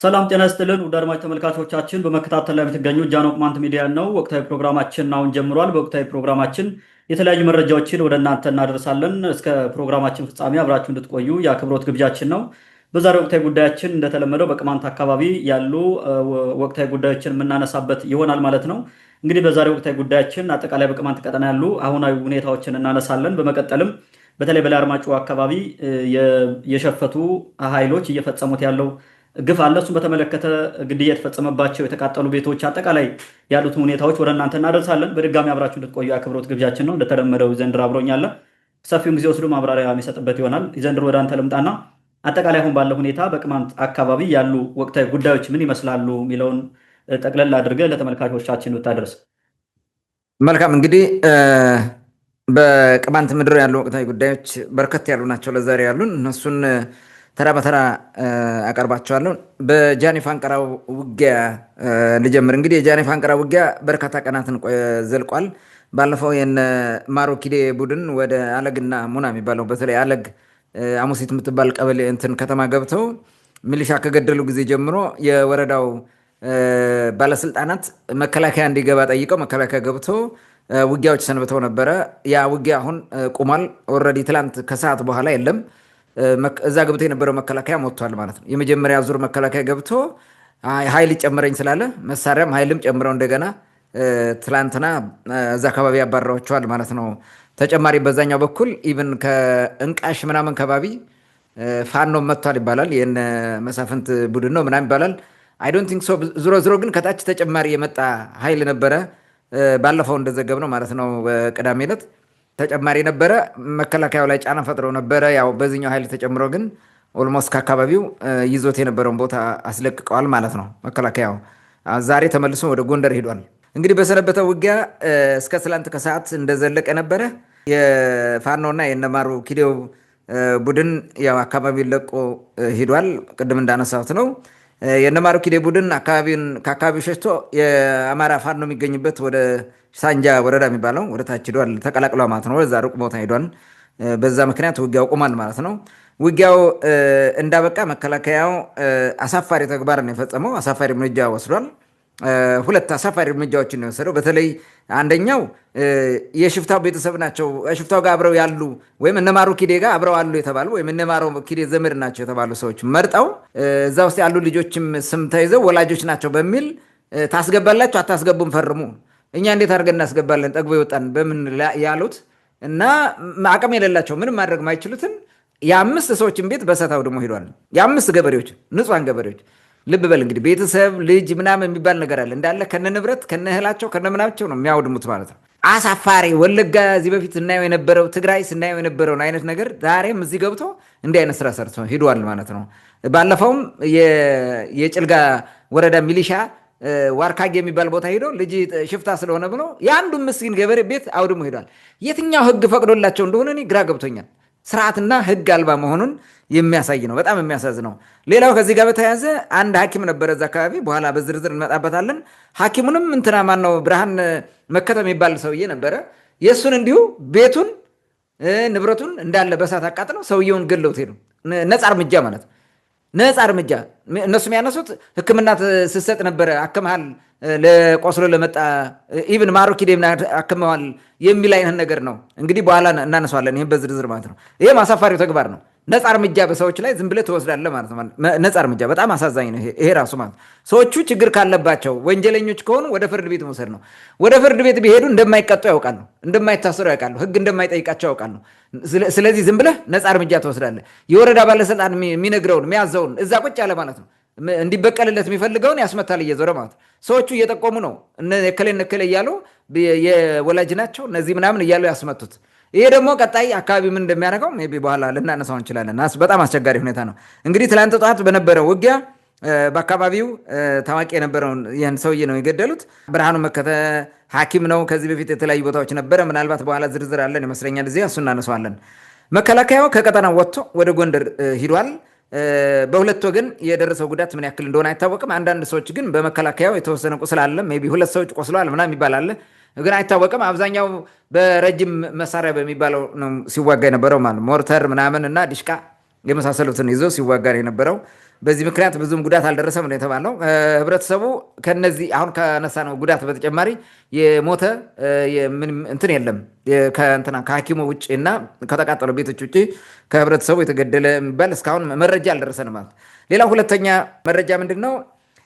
ሰላም ጤና ይስጥልን ውድ አድማጭ ተመልካቾቻችን፣ በመከታተል ላይ የምትገኙ ጃኖ ቅማንት ሚዲያ ነው። ወቅታዊ ፕሮግራማችን አሁን ጀምሯል። በወቅታዊ ፕሮግራማችን የተለያዩ መረጃዎችን ወደ እናንተ እናደርሳለን። እስከ ፕሮግራማችን ፍጻሜ አብራችሁ እንድትቆዩ የአክብሮት ግብዣችን ነው። በዛሬው ወቅታዊ ጉዳያችን እንደተለመደው በቅማንት አካባቢ ያሉ ወቅታዊ ጉዳዮችን የምናነሳበት ይሆናል ማለት ነው። እንግዲህ በዛሬው ወቅታዊ ጉዳያችን አጠቃላይ በቅማንት ቀጠና ያሉ አሁናዊ ሁኔታዎችን እናነሳለን። በመቀጠልም በተለይ በላይ አርማጭሆ አካባቢ የሸፈቱ ኃይሎች እየፈጸሙት ያለው ግፍ አለ። እሱን በተመለከተ ግድያ የተፈጸመባቸው የተቃጠሉ ቤቶች አጠቃላይ ያሉትን ሁኔታዎች ወደ እናንተ እናደርሳለን። በድጋሚ አብራችሁ እንድትቆዩ የአክብሮት ግብዣችን ነው። እንደተለመደው ይዘንድር አብሮኛለ ሰፊውን ጊዜ ወስዶ ማብራሪያ የሚሰጥበት ይሆናል። ይዘንድር ወደ አንተ ልምጣና አጠቃላይ አሁን ባለው ሁኔታ በቅማንት አካባቢ ያሉ ወቅታዊ ጉዳዮች ምን ይመስላሉ የሚለውን ጠቅለል አድርገህ ለተመልካቾቻችን ብታደርስ መልካም። እንግዲህ በቅማንት ምድር ያሉ ወቅታዊ ጉዳዮች በርከት ያሉ ናቸው። ለዛሬ ያሉን እነሱን ተራ በተራ አቀርባቸዋለሁ። በጃኒ ፋንቀራው ውጊያ ልጀምር። እንግዲህ የጃኒ ፋንቀራው ውጊያ በርካታ ቀናትን ዘልቋል። ባለፈው የነ ማሮ ኪዴ ቡድን ወደ አለግና ሙና የሚባለው በተለይ አለግ አሙሲት የምትባል ቀበሌ ከተማ ገብተው ሚሊሻ ከገደሉ ጊዜ ጀምሮ የወረዳው ባለስልጣናት መከላከያ እንዲገባ ጠይቀው መከላከያ ገብቶ ውጊያዎች ሰንብተው ነበረ። ያ ውጊያ አሁን ቁሟል። ኦልሬዲ ትላንት ከሰዓት በኋላ የለም። እዛ ገብቶ የነበረው መከላከያ ሞቷል ማለት ነው። የመጀመሪያ ዙር መከላከያ ገብቶ ኃይል ጨምረኝ ስላለ መሳሪያም ኃይልም ጨምረው እንደገና ትላንትና እዛ አካባቢ ያባረሯቸዋል ማለት ነው። ተጨማሪ በዛኛው በኩል ኢቭን ከእንቃሽ ምናምን ከባቢ ፋኖ መጥቷል ይባላል። የነ መሳፍንት ቡድን ነው ምናምን ይባላል። አይ ዶንት ቲንክ ሶ። ዙሮ ዙሮ ግን ከታች ተጨማሪ የመጣ ኃይል ነበረ። ባለፈው እንደዘገብ ነው ማለት ነው። ቅዳሜ ዕለት ተጨማሪ ነበረ። መከላከያው ላይ ጫና ፈጥረው ነበረ። ያው በዚህኛው ኃይል ተጨምሮ ግን ኦልሞስት ከአካባቢው ይዞት የነበረውን ቦታ አስለቅቀዋል ማለት ነው። መከላከያው ዛሬ ተመልሶ ወደ ጎንደር ሄዷል። እንግዲህ በሰነበተው ውጊያ እስከ ትላንት ከሰዓት እንደዘለቀ ነበረ። የፋኖና የነማሩ ኪዴው ቡድን ያው አካባቢውን ለቆ ሄዷል። ቅድም እንዳነሳሁት ነው። የነማሩ ኪዴ ቡድን ከአካባቢው ሸሽቶ የአማራ ፋኖ የሚገኝበት ወደ ሳንጃ ወረዳ የሚባለው ወደ ታች ሄዷል። ተቀላቅሏ ማለት ነው። ወደዛ ሩቅ ቦታ ሄዷል። በዛ ምክንያት ውጊያው ቆሟል ማለት ነው። ውጊያው እንዳበቃ መከላከያው አሳፋሪ ተግባርን የፈጸመው አሳፋሪ እርምጃ ወስዷል። ሁለት አሳፋሪ እርምጃዎችን ነው የወሰደው። በተለይ አንደኛው የሽፍታው ቤተሰብ ናቸው፣ ሽፍታው ጋር አብረው ያሉ ወይም እነማሩ ኪዴ ጋር አብረው አሉ የተባሉ ወይም እነማሩ ኪዴ ዘመድ ናቸው የተባሉ ሰዎች መርጠው እዛ ውስጥ ያሉ ልጆችም ስም ተይዘው ወላጆች ናቸው በሚል ታስገባላችሁ አታስገቡም ፈርሙ፣ እኛ እንዴት አድርገን እናስገባለን ጠግቦ ይወጣን በምን ያሉት እና አቅም የሌላቸው ምንም ማድረግ ማይችሉትን የአምስት ሰዎችን ቤት በሰታው ደግሞ ሄዷል። የአምስት ገበሬዎች ንጹሐን ገበሬዎች ልብ በል እንግዲህ ቤተሰብ ልጅ ምናምን የሚባል ነገር አለ እንዳለ ከነ ንብረት ከነ እህላቸው ከነ ምናቸው ነው የሚያወድሙት ማለት ነው። አሳፋሪ ወለጋ እዚህ በፊት ስናየው የነበረው ትግራይ ስናየው የነበረውን አይነት ነገር ዛሬም እዚህ ገብቶ እንዲህ አይነት ስራ ሰርቶ ሂዷል ማለት ነው። ባለፈውም የጭልጋ ወረዳ ሚሊሻ ዋርካጌ የሚባል ቦታ ሄዶ ልጅ ሽፍታ ስለሆነ ብሎ የአንዱ ምስኪን ገበሬ ቤት አውድሞ ሄዷል። የትኛው ህግ ፈቅዶላቸው እንደሆነ እኔ ግራ ገብቶኛል። ስርዓትና ህግ አልባ መሆኑን የሚያሳይ ነው። በጣም የሚያሳዝነው። ሌላው ከዚህ ጋር በተያያዘ አንድ ሐኪም ነበረ እዛ አካባቢ፣ በኋላ በዝርዝር እንመጣበታለን። ሐኪሙንም ማነው ብርሃን መከተም የሚባል ሰውዬ ነበረ። የእሱን እንዲሁ ቤቱን ንብረቱን እንዳለ በሳት አቃጥለው ሰውየውን ገለውት ሄዱ። ነፃ እርምጃ ማለት ነፃ እርምጃ። እነሱ የሚያነሱት ሕክምና ስሰጥ ነበረ አክመሃል ለቆስሎ ለመጣ ኢቭን ማሮ ኪዴ አክመዋል የሚል አይነት ነገር ነው። እንግዲህ በኋላ እናነሳዋለን ይህም በዝርዝር ማለት ነው። ይህም አሳፋሪው ተግባር ነው። ነፃ እርምጃ በሰዎች ላይ ዝም ብለህ ትወስዳለህ ማለት ነው። ነፃ እርምጃ በጣም አሳዛኝ ነው ይሄ ራሱ ማለት ሰዎቹ ችግር ካለባቸው ወንጀለኞች ከሆኑ ወደ ፍርድ ቤት መውሰድ ነው። ወደ ፍርድ ቤት ቢሄዱ እንደማይቀጡ ያውቃሉ፣ እንደማይታሰሩ ያውቃሉ፣ ህግ እንደማይጠይቃቸው ያውቃሉ። ስለዚህ ዝም ብለህ ነፃ እርምጃ ትወስዳለህ። የወረዳ ባለስልጣን የሚነግረውን የሚያዘውን እዛ ቁጭ ያለ ማለት ነው እንዲበቀልለት የሚፈልገውን ያስመታል እየዞረ ማለት ነው። ሰዎቹ እየጠቆሙ ነው እከሌ እያሉ የወላጅ ናቸው እነዚህ ምናምን እያሉ ያስመቱት። ይሄ ደግሞ ቀጣይ አካባቢ ምን እንደሚያደርገው ሜይ ቢ በኋላ ልናነሳው እንችላለን። በጣም አስቸጋሪ ሁኔታ ነው። እንግዲህ ትላንት ጠዋት በነበረው ውጊያ በአካባቢው ታዋቂ የነበረውን ይህን ሰውዬ ነው የገደሉት። ብርሃኑ መከተ ሐኪም ነው። ከዚህ በፊት የተለያዩ ቦታዎች ነበረ። ምናልባት በኋላ ዝርዝር አለን ይመስለኛል፣ እዚህ እሱ እናነሳዋለን። መከላከያው ከቀጠናው ወጥቶ ወደ ጎንደር ሂዷል። በሁለት ወገን የደረሰው ጉዳት ምን ያክል እንደሆነ አይታወቅም። አንዳንድ ሰዎች ግን በመከላከያው የተወሰነ ቁስል አለ፣ ሜይ ቢ 2 ሰዎች ቆስለዋል ምናምን ይባላል፣ ግን አይታወቅም። አብዛኛው በረጅም መሳሪያ በሚባለው ነው ሲዋጋ የነበረው ማለት ሞርተር ምናምን እና ዲሽቃ የመሳሰሉትን ይዞ ሲዋጋ የነበረው በዚህ ምክንያት ብዙም ጉዳት አልደረሰም ነው የተባለው። ህብረተሰቡ ከነዚህ አሁን ከነሳ ነው ጉዳት በተጨማሪ የሞተ ምንም እንትን የለም ከሐኪሙ ውጭ እና ከተቃጠሉ ቤቶች ውጭ ከህብረተሰቡ የተገደለ የሚባል እስካሁን መረጃ አልደረሰንም ማለት። ሌላው ሁለተኛ መረጃ ምንድን ነው?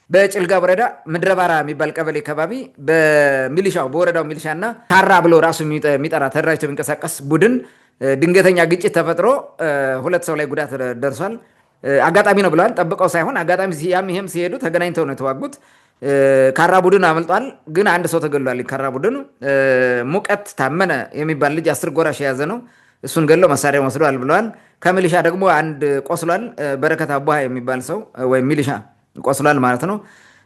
በጭልጋ ወረዳ ምድረባራ የሚባል ቀበሌ አካባቢ በሚሊሻው በወረዳው ሚሊሻና ካራ ብሎ ራሱ የሚጠራ ተደራጅቶ የሚንቀሳቀስ ቡድን ድንገተኛ ግጭት ተፈጥሮ 2 ሰው ላይ ጉዳት ደርሷል። አጋጣሚ ነው ብለዋል። ጠብቀው ሳይሆን አጋጣሚ ይሄም ሲሄዱ ተገናኝተው ነው የተዋጉት። ካራ ቡድን አመልጧል፣ ግን አንድ ሰው ተገሏል። ካራ ቡድን ሙቀት ታመነ የሚባል ልጅ 10 ጎራሽ የያዘ ነው። እሱን ገለው መሳሪያ ወስደዋል ብለዋል። ከሚሊሻ ደግሞ አንድ ቆስሏል። በረከት አቦሃ የሚባል ሰው ወይም ሚሊሻ ቆስሏል ማለት ነው።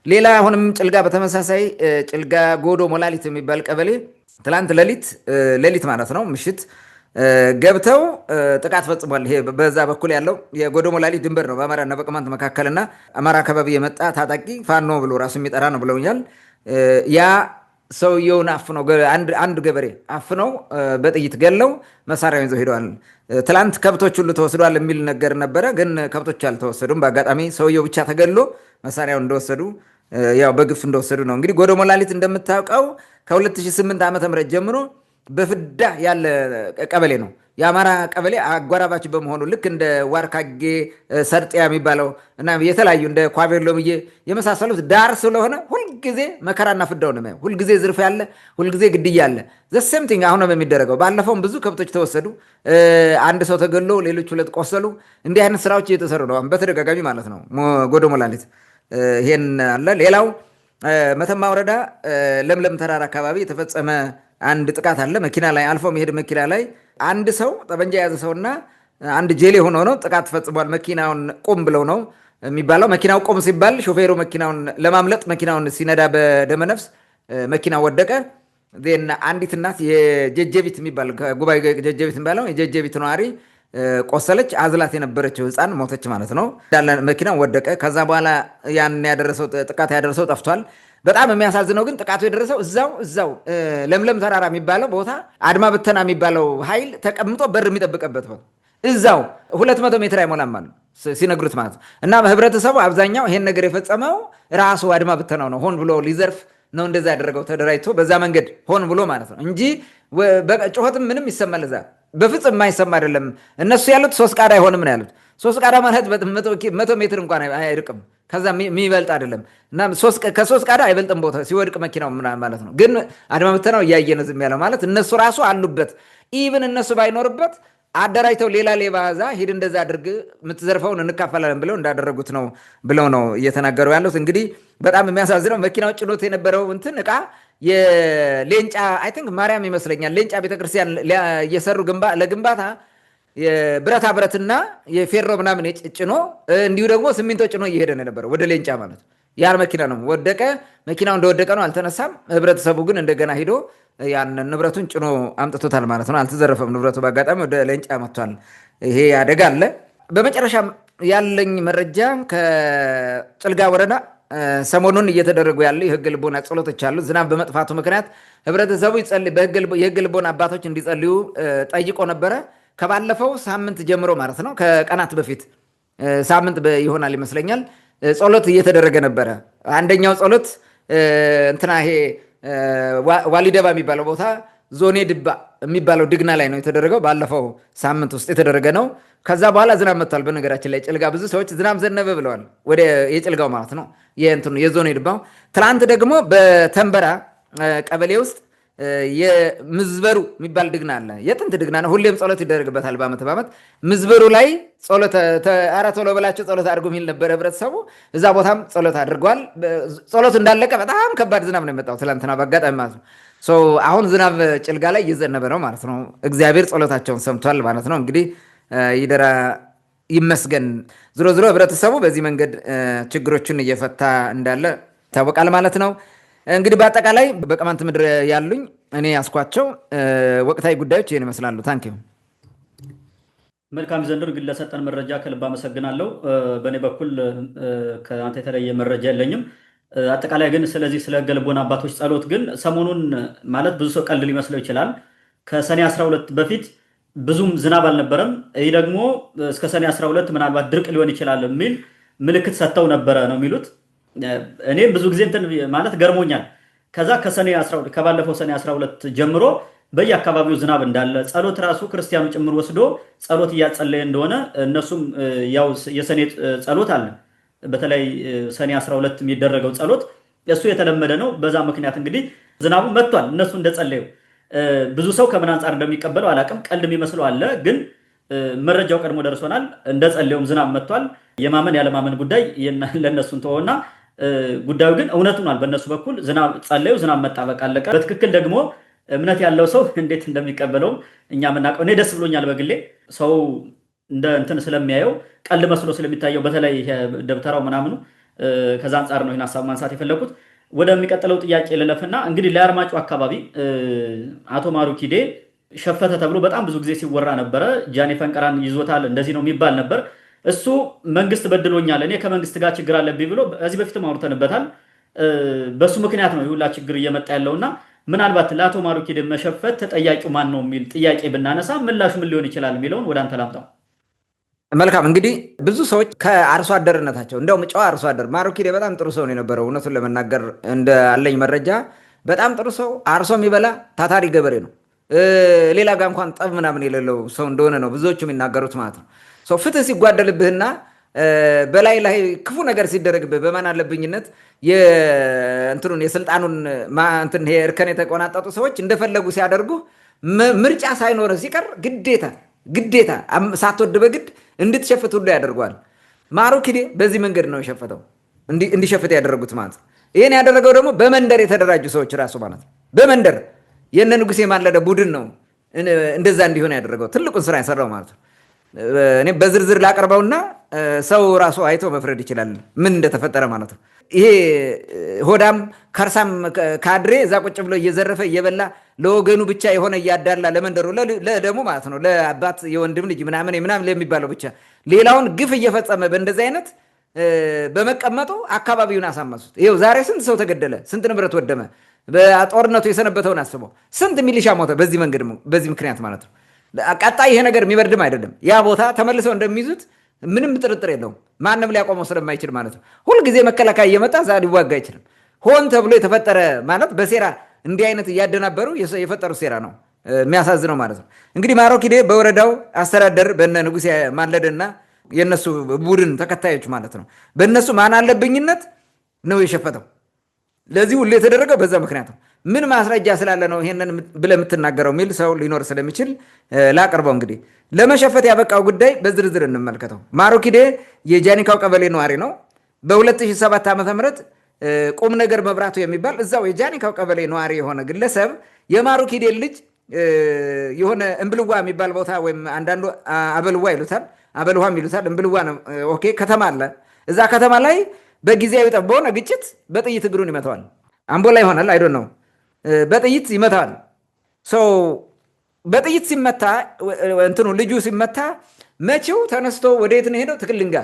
ሌላ አሁንም ጭልጋ በተመሳሳይ ጭልጋ ጎዶ ሞላሊት የሚባል ቀበሌ ትላንት ሌሊት ማለት ነው ምሽት ገብተው ጥቃት ፈጽሟል። ይሄ በዛ በኩል ያለው የጎዶ ሞላሊት ድንበር ነው በአማራና በቅማንት መካከልና አማራ አካባቢ የመጣ ታጣቂ ፋኖ ብሎ ራሱ የሚጠራ ነው ብለውኛል። ያ ሰውየውን አፍነው አንድ ገበሬ አፍነው በጥይት ገለው መሳሪያውን ይዘው ሄደዋል። ትላንት ከብቶች ሁሉ ተወስዷል የሚል ነገር ነበረ፣ ግን ከብቶች አልተወሰዱም። በአጋጣሚ ሰውየው ብቻ ተገሎ መሳሪያውን እንደወሰዱ ያው በግፍ እንደወሰዱ ነው። እንግዲህ ጎዶ ሞላሊት እንደምታውቀው ከ2008 ዓ.ም ጀምሮ በፍዳ ያለ ቀበሌ ነው። የአማራ ቀበሌ አጓራባች በመሆኑ ልክ እንደ ዋርካጌ ሰርጥያ የሚባለው እና የተለያዩ እንደ ኳቤሎምዬ የመሳሰሉት ዳር ስለሆነ ሁልጊዜ መከራና ፍዳው ነው። ሁልጊዜ ዝርፍ ያለ፣ ሁልጊዜ ግድያ አለ። ዘሴምቲንግ አሁን የሚደረገው ባለፈውም ብዙ ከብቶች ተወሰዱ፣ አንድ ሰው ተገሎ ሌሎች 2 ቆሰሉ። እንዲህ አይነት ስራዎች እየተሰሩ ነው በተደጋጋሚ ማለት ነው። ጎዶ ሞላሊት ይሄን አለ። ሌላው መተማ ወረዳ ለምለም ተራራ አካባቢ የተፈጸመ አንድ ጥቃት አለ። መኪና ላይ አልፎ መሄድ መኪና ላይ አንድ ሰው ጠበንጃ የያዘ ሰውና አንድ ጄሌ ሆኖ ነው ጥቃት ፈጽሟል። መኪናውን ቁም ብለው ነው የሚባለው። መኪናው ቁም ሲባል ሾፌሩ መኪናውን ለማምለጥ መኪናውን ሲነዳ በደመነፍስ መኪናው ወደቀ። አንዲት እናት የጀጀቢት የሚባል ጉባኤ ጀጀቢት የሚባለው የጀጀቢት ነዋሪ ቆሰለች። አዝላት የነበረችው ህፃን ሞተች ማለት ነው። መኪናው ወደቀ። ከዛ በኋላ ያን ጥቃት ያደረሰው ጠፍቷል። በጣም የሚያሳዝነው ግን ጥቃቱ የደረሰው እዛው ለምለም ተራራ የሚባለው ቦታ አድማ ብተና የሚባለው ኃይል ተቀምጦ በር የሚጠብቅበት ቦታ እዛው 200 ሜትር አይሞላም ማለት ሲነግሩት ማለት ነው። እና ህብረተሰቡ አብዛኛው ይሄን ነገር የፈጸመው ራሱ አድማ ብተናው ነው። ሆን ብሎ ሊዘርፍ ነው እንደዛ ያደረገው ተደራጅቶ በዛ መንገድ ሆን ብሎ ማለት ነው እንጂ ጩኸትም ምንም ይሰማል እዛ በፍጹም የማይሰማ አይደለም። እነሱ ያሉት 3 ቃዳ አይሆንም ነው ያሉት። 3 ቃዳ ማለት 100 ሜትር እንኳን አይርቅም፣ ከዛ የሚበልጥ አይደለም። እና ከ3 ቃዳ አይበልጥም ቦታ ሲወድቅ መኪናው ማለት ነው። ግን አድማ ብተናው እያየ ነው ዝም ያለው ማለት እነሱ ራሱ አሉበት። ኢቭን እነሱ ባይኖርበት አደራጅተው ሌላ ሌባ እዛ ሂድ እንደዛ አድርግ የምትዘርፈውን እንካፈላለን ብለው እንዳደረጉት ነው ብለው ነው እየተናገሩ ያሉት። እንግዲህ በጣም የሚያሳዝነው መኪናው ጭኖት የነበረው እንትን እቃ የሌንጫ አይ ቲንክ ማርያም ይመስለኛል ሌንጫ ቤተክርስቲያን እየሰሩ ለግንባታ የብረታ ብረትና የፌሮ ምናምን ጭኖ እንዲሁ ደግሞ ሲሚንቶ ጭኖ እየሄደ ነው የነበረው ወደ ሌንጫ ማለት ያን መኪና ነው ወደቀ። መኪናው እንደወደቀ ነው አልተነሳም። ህብረተሰቡ ግን እንደገና ሂዶ ያን ንብረቱን ጭኖ አምጥቶታል ማለት ነው። አልተዘረፈም ንብረቱ፣ በአጋጣሚ ወደ ሌንጫ መጥቷል። ይሄ አደጋ አለ። በመጨረሻ ያለኝ መረጃ ከጭልጋ ወረዳ ሰሞኑን እየተደረጉ ያሉ የህግ ልቦና ጸሎቶች አሉ። ዝናብ በመጥፋቱ ምክንያት ህብረተሰቡ የህግ ልቦና አባቶች እንዲጸልዩ ጠይቆ ነበረ። ከባለፈው ሳምንት ጀምሮ ማለት ነው፣ ከቀናት በፊት ሳምንት ይሆናል ይመስለኛል፣ ጸሎት እየተደረገ ነበረ። አንደኛው ጸሎት እንትና ይሄ ዋሊደባ የሚባለው ቦታ ዞኔ ድባ የሚባለው ድግና ላይ ነው የተደረገው። ባለፈው ሳምንት ውስጥ የተደረገ ነው። ከዛ በኋላ ዝናብ መጥቷል። በነገራችን ላይ ጭልጋ ብዙ ሰዎች ዝናብ ዘነበ ብለዋል። ወደ የጭልጋው ማለት ነው የዞኔ ድባው። ትላንት ደግሞ በተንበራ ቀበሌ ውስጥ የምዝበሩ የሚባል ድግና አለ። የጥንት ድግና ነው። ሁሌም ጸሎት ይደረግበታል በዓመት በዓመት። ምዝበሩ ላይ ጸሎት ኧረ ቶሎ በላቸው ጸሎት አድርጎ የሚል ነበረ ህብረተሰቡ። እዛ ቦታም ጸሎት አድርጓል። ጸሎት እንዳለቀ በጣም ከባድ ዝናብ ነው የመጣው ትላንትና በአጋጣሚ ማለት ነው። አሁን ዝናብ ጭልጋ ላይ እየዘነበ ነው ማለት ነው። እግዚአብሔር ጸሎታቸውን ሰምቷል ማለት ነው። እንግዲህ ይደራ ይመስገን። ዝሮ ዝሮ ህብረተሰቡ በዚህ መንገድ ችግሮችን እየፈታ እንዳለ ይታወቃል ማለት ነው። እንግዲህ በአጠቃላይ በቅማንት ምድር ያሉኝ እኔ ያስኳቸው ወቅታዊ ጉዳዮች ይህን ይመስላሉ። ታንኪዩ። መልካም ዘንድር ግን ለሰጠን መረጃ ከልብ አመሰግናለሁ። በእኔ በኩል ከአንተ የተለየ መረጃ የለኝም። አጠቃላይ ግን ስለዚህ ስለ ህገ ልቦና አባቶች ጸሎት ግን ሰሞኑን ማለት ብዙ ሰው ቀልድ ሊመስለው ይችላል። ከሰኔ 12 በፊት ብዙም ዝናብ አልነበረም። ይህ ደግሞ እስከ ሰኔ 12 ምናልባት ድርቅ ሊሆን ይችላል የሚል ምልክት ሰጥተው ነበረ ነው የሚሉት። እኔም ብዙ ጊዜ እንትን ማለት ገርሞኛል። ከዛ ከባለፈው ሰኔ 12 ጀምሮ በየአካባቢው ዝናብ እንዳለ ጸሎት ራሱ ክርስቲያኑ ጭምር ወስዶ ጸሎት እያጸለየ እንደሆነ እነሱም ያው የሰኔ ጸሎት አለ። በተለይ ሰኔ 12 የሚደረገው ጸሎት እሱ የተለመደ ነው። በዛ ምክንያት እንግዲህ ዝናቡ መጥቷል። እነሱ እንደጸለዩ ብዙ ሰው ከምን አንጻር እንደሚቀበለው አላቅም። ቀልድ የሚመስለው አለ፣ ግን መረጃው ቀድሞ ደርሶናል። እንደጸለዩም ዝናብ መጥቷል። የማመን ያለማመን ጉዳይ ለእነሱን ተወውና ጉዳዩ ግን እውነት ሆኗል። በእነሱ በኩል ዝናብ ጸለዩ፣ ዝናብ መጣ፣ በቃ አለቀ። በትክክል ደግሞ እምነት ያለው ሰው እንዴት እንደሚቀበለውም እኛ የምናውቀው። እኔ ደስ ብሎኛል በግሌ ሰው እንደ እንትን ስለሚያየው ቀልድ መስሎ ስለሚታየው በተለይ ደብተራው ምናምኑ ከዛ አንጻር ነው ይህን ሀሳብ ማንሳት የፈለኩት። ወደሚቀጥለው ጥያቄ ልለፍና እንግዲህ ለአርማጭሆ አካባቢ አቶ ማሩ ኪዴ ሸፈተ ተብሎ በጣም ብዙ ጊዜ ሲወራ ነበረ። ጃኔ ፈንቀራን ይዞታል እንደዚህ ነው የሚባል ነበር። እሱ መንግስት በድሎኛል፣ እኔ ከመንግስት ጋር ችግር አለብኝ ብሎ እዚህ በፊትም አውርተንበታል። በሱ ምክንያት ነው የሁላ ችግር እየመጣ ያለውና ምናልባት ለአቶ ማሩ ኪዴ መሸፈት ተጠያቂው ማን ነው የሚል ጥያቄ ብናነሳ ምላሹ ምን ሊሆን ይችላል የሚለውን ወደ አንተ ላምጣው። መልካም እንግዲህ ብዙ ሰዎች ከአርሶ አደርነታቸው እንዲያውም ጨዋ አርሶ አደር ማሩ ኪዴ በጣም ጥሩ ሰው ነው የነበረው። እውነቱን ለመናገር እንዳለኝ መረጃ በጣም ጥሩ ሰው፣ አርሶ የሚበላ ታታሪ ገበሬ ነው። ሌላ ጋር እንኳን ጠብ ምናምን የሌለው ሰው እንደሆነ ነው ብዙዎቹ የሚናገሩት ማለት ነው። ሰው ፍትህ ሲጓደልብህና በላይ ላይ ክፉ ነገር ሲደረግብህ በማን አለብኝነት የእንትኑን የስልጣኑን እንትን እርከን የተቆናጠጡ ሰዎች እንደፈለጉ ሲያደርጉ ምርጫ ሳይኖር ሲቀር ግዴታ ሳትወድ በግድ እንድትሸፍት ሁሉ ያደርጓል። ማሩ ኪዴ በዚህ መንገድ ነው የሸፈተው፣ እንዲሸፍት ያደረጉት ማለት ነው። ይህን ያደረገው ደግሞ በመንደር የተደራጁ ሰዎች ራሱ ማለት ነው። በመንደር የነ ንጉሴ ማለደ ቡድን ነው እንደዛ እንዲሆን ያደረገው፣ ትልቁን ስራ የሰራው ማለት ነው። እኔ በዝርዝር ላቀርበውና ሰው ራሱ አይቶ መፍረድ ይችላል ምን እንደተፈጠረ ማለት ነው። ይሄ ሆዳም ከርሳም ካድሬ እዛ ቁጭ ብሎ እየዘረፈ እየበላ ለወገኑ ብቻ የሆነ እያዳላ ለመንደሩ ለደሞ ማለት ነው ለአባት የወንድም ልጅ ምናምን ለሚባለው ብቻ ሌላውን ግፍ እየፈጸመ በእንደዚህ አይነት በመቀመጡ አካባቢውን አሳመሱት። ይኸው ዛሬ ስንት ሰው ተገደለ፣ ስንት ንብረት ወደመ። በጦርነቱ የሰነበተውን አስበው፣ ስንት ሚሊሻ ሞተ በዚህ ምክንያት ማለት ነው። ቀጣይ ይሄ ነገር የሚበርድም አይደለም። ያ ቦታ ተመልሰው እንደሚይዙት ምንም ጥርጥር የለውም። ማንም ሊያቆመው ስለማይችል ማለት ነው። ሁልጊዜ መከላከያ እየመጣ እዛ ሊዋጋ አይችልም። ሆን ተብሎ የተፈጠረ ማለት በሴራ እንዲህ አይነት እያደናበሩ የፈጠሩ ሴራ ነው። የሚያሳዝነው ማለት ነው። እንግዲህ ማሩ ኪዴ በወረዳው አስተዳደር በነ ንጉሴ ማለደና የነሱ ቡድን ተከታዮች ማለት ነው በእነሱ ማን አለብኝነት ነው የሸፈተው። ለዚህ ሁሉ የተደረገው በዛ ምክንያት ነው። ምን ማስረጃ ስላለ ነው ይሄንን ብለህ የምትናገረው የሚል ሰው ሊኖር ስለሚችል ላቀርበው። እንግዲህ ለመሸፈት ያበቃው ጉዳይ በዝርዝር እንመልከተው። ማሩ ኪዴ የጃኒካው ቀበሌ ነዋሪ ነው። በ2007 ዓ.ም ቁም ነገር መብራቱ የሚባል እዛው የጃኒካው ቀበሌ ነዋሪ የሆነ ግለሰብ የማሩ ኪዴ ልጅ የሆነ እምብልዋ የሚባል ቦታ ወይም አንዳንዱ አበልዋ ይሉታል፣ አበልዋም ይሉታል፣ እምብልዋ ነው። ኦኬ ከተማ አለ። እዛ ከተማ ላይ በጊዜያዊ በሆነ ግጭት በጥይት እግሩን ይመታዋል። አምቦ ላይ ይሆናል አይዶን ነው። በጥይት ይመታዋል። ሰው በጥይት ሲመታ እንትኑ ልጁ ሲመታ መቼው ተነስቶ ወደ የት ነው ሄደው? ትክልንጋ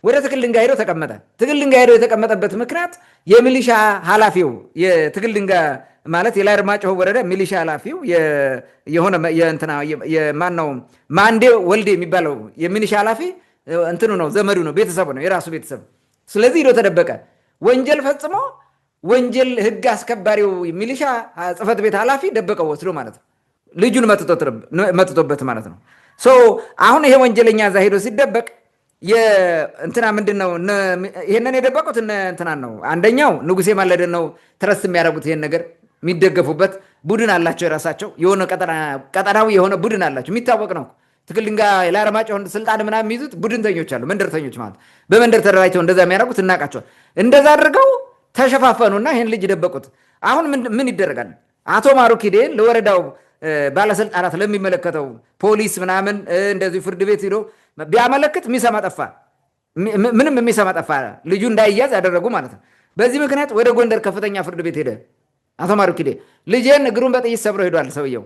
ወደ ትክልንጋ ሄደው ተቀመጠ። ትክልንጋ ሄደው የተቀመጠበት ምክንያት የሚሊሻ ኃላፊው የትክልንጋ ማለት የላይ አርማጭሆ ወረዳ ሚሊሻ ኃላፊው የሆነ የእንትና የማን ነው ማንዴ ወልዴ የሚባለው የሚሊሻ ኃላፊ እንትኑ ነው፣ ዘመዱ ነው፣ ቤተሰቡ ነው፣ የራሱ ቤተሰብ። ስለዚህ ሄዶ ተደበቀ። ወንጀል ፈጽሞ ወንጀል ህግ አስከባሪው ሚሊሻ ጽህፈት ቤት ኃላፊ ደበቀው ወስዶ ማለት ነው። ልጁን መጥቶበት ማለት ነው። አሁን ይሄ ወንጀለኛ እዛ ሄዶ ሲደበቅ እንትና ምንድን ነው ይሄንን የደበቁት እንትናን ነው። አንደኛው ንጉሴ ማለደን ነው ትረስ የሚያደርጉት ይሄን ነገር የሚደገፉበት ቡድን አላቸው። የራሳቸው የሆነ ቀጠናዊ የሆነ ቡድን አላቸው። የሚታወቅ ነው። ትክልንጋ ለአርማጭሆ ስልጣን ምናምን የሚይዙት ቡድንተኞች አሉ። መንደርተኞች ማለት በመንደር ተደራጅተው እንደዛ የሚያደርጉት እናውቃቸዋል። እንደዛ አድርገው ተሸፋፈኑና ይህን ልጅ ደበቁት። አሁን ምን ይደረጋል? አቶ ማሩ ኪዴ ለወረዳው ባለስልጣናት ለሚመለከተው ፖሊስ ምናምን እንደዚህ ፍርድ ቤት ሄዶ ቢያመለክት የሚሰማ ጠፋ። ምንም የሚሰማ ጠፋ። ልጁ እንዳይያዝ ያደረጉ ማለት ነው። በዚህ ምክንያት ወደ ጎንደር ከፍተኛ ፍርድ ቤት ሄደ አቶ ማሩ ኪዴ። ልጄን እግሩን በጥይት ሰብሮ ሄዷል ሰውየው።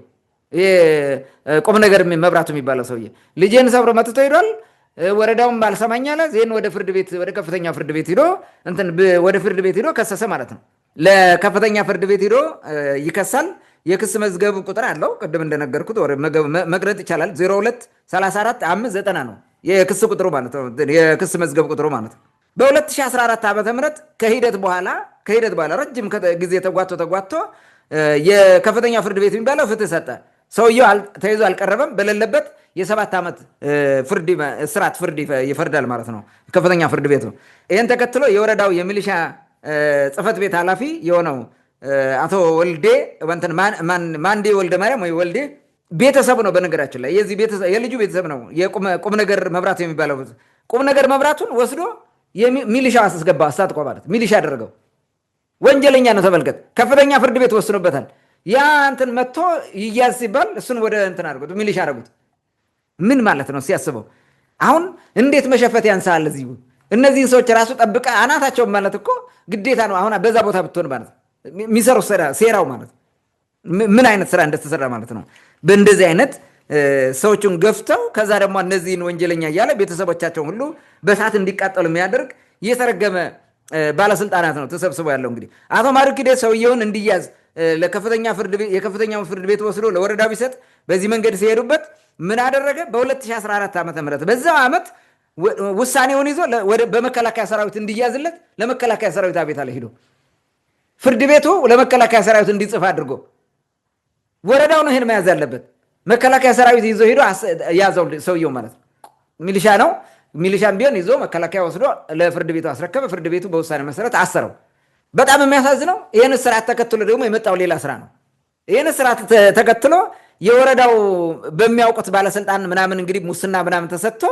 ቁም ነገር መብራቱ የሚባለው ሰውዬ ልጄን ሰብሮ መጥቶ ሄዷል። ወረዳውን ባልሰማኝ አለ። ዜን ወደ ፍርድ ቤት ወደ ከፍተኛ ፍርድ ቤት ሄዶ ወደ ፍርድ ቤት ሄዶ ከሰሰ ማለት ነው። ለከፍተኛ ፍርድ ቤት ሄዶ ይከሳል። የክስ መዝገብ ቁጥር አለው። ቅድም እንደነገርኩት መግለጥ ይቻላል። 02 34 590 ነው የክስ ቁጥሩ ማለት ነው። የክስ መዝገብ ቁጥሩ ማለት ነው። በ2014 ዓመተ ምህረት ከሂደት በኋላ ረጅም ጊዜ ተጓቶ የከፍተኛ ፍርድ ቤት የሚባለው ፍትህ ሰጠ። ሰውየው ተይዞ አልቀረበም። በሌለበት የ7 ዓመት እስራት ፍርድ ይፈርዳል ማለት ነው ከፍተኛ ፍርድ ቤቱ። ይህን ተከትሎ የወረዳው የሚሊሻ ጽህፈት ቤት ኃላፊ የሆነው አቶ ወልዴ ማንዴ ወልደ ማርያም ወይ ወልዴ ቤተሰብ ነው። በነገራችን ላይ የልጁ ቤተሰብ ነው። የቁም ነገር መብራቱ የሚባለው ቁም ነገር መብራቱን ወስዶ ሚሊሻ አስገባ። አስታጥቆ ማለት ሚሊሻ አደረገው። ወንጀለኛ ነው ተመልከት። ከፍተኛ ፍርድ ቤት ወስኖበታል። ያ እንትን መጥቶ ይያዝ ሲባል እሱን ወደ እንትን አድርጉት ሚሊሻ አድርጉት። ምን ማለት ነው ሲያስበው? አሁን እንዴት መሸፈት ያንሳል? እነዚህን ሰዎች ራሱ ጠብቀ አናታቸው ማለት እኮ ግዴታ ነው። አሁን በዛ ቦታ ብትሆን ማለት የሚሰሩ ሴራው ማለት ምን አይነት ስራ እንደተሰራ ማለት ነው። በእንደዚህ አይነት ሰዎችን ገፍተው ከዛ ደግሞ እነዚህን ወንጀለኛ እያለ ቤተሰቦቻቸውን ሁሉ በሳት እንዲቃጠሉ የሚያደርግ እየተረገመ ባለስልጣናት ነው ተሰብስበው ያለው። እንግዲህ አቶ ማሩኪዴ ሰውየውን እንዲያዝ የከፍተኛው ፍርድ ቤት ወስዶ ለወረዳው ቢሰጥ በዚህ መንገድ ሲሄዱበት ምን አደረገ? በ2014 ዓመተ ምህረት በዛው ዓመት ውሳኔውን ይዞ በመከላከያ ሰራዊት እንዲያዝለት ለመከላከያ ሰራዊት አቤት አለ ሄዶ ፍርድ ቤቱ ለመከላከያ ሰራዊት እንዲጽፍ አድርጎ ወረዳው ነው ይሄን መያዝ ያለበት። መከላከያ ሰራዊት ይዞ ሄዶ ያዘው ሰውየው ማለት ነው። ሚሊሻ ነው። ሚሊሻም ቢሆን ይዞ መከላከያ ወስዶ ለፍርድ ቤቱ አስረከበ። ፍርድ ቤቱ በውሳኔ መሰረት አሰረው። በጣም የሚያሳዝነው ይህን ስርዓት ተከትሎ ደግሞ የመጣው ሌላ ስራ ነው። ይህን ስርዓት ተከትሎ የወረዳው በሚያውቁት ባለስልጣን ምናምን እንግዲህ ሙስና ምናምን ተሰጥቶ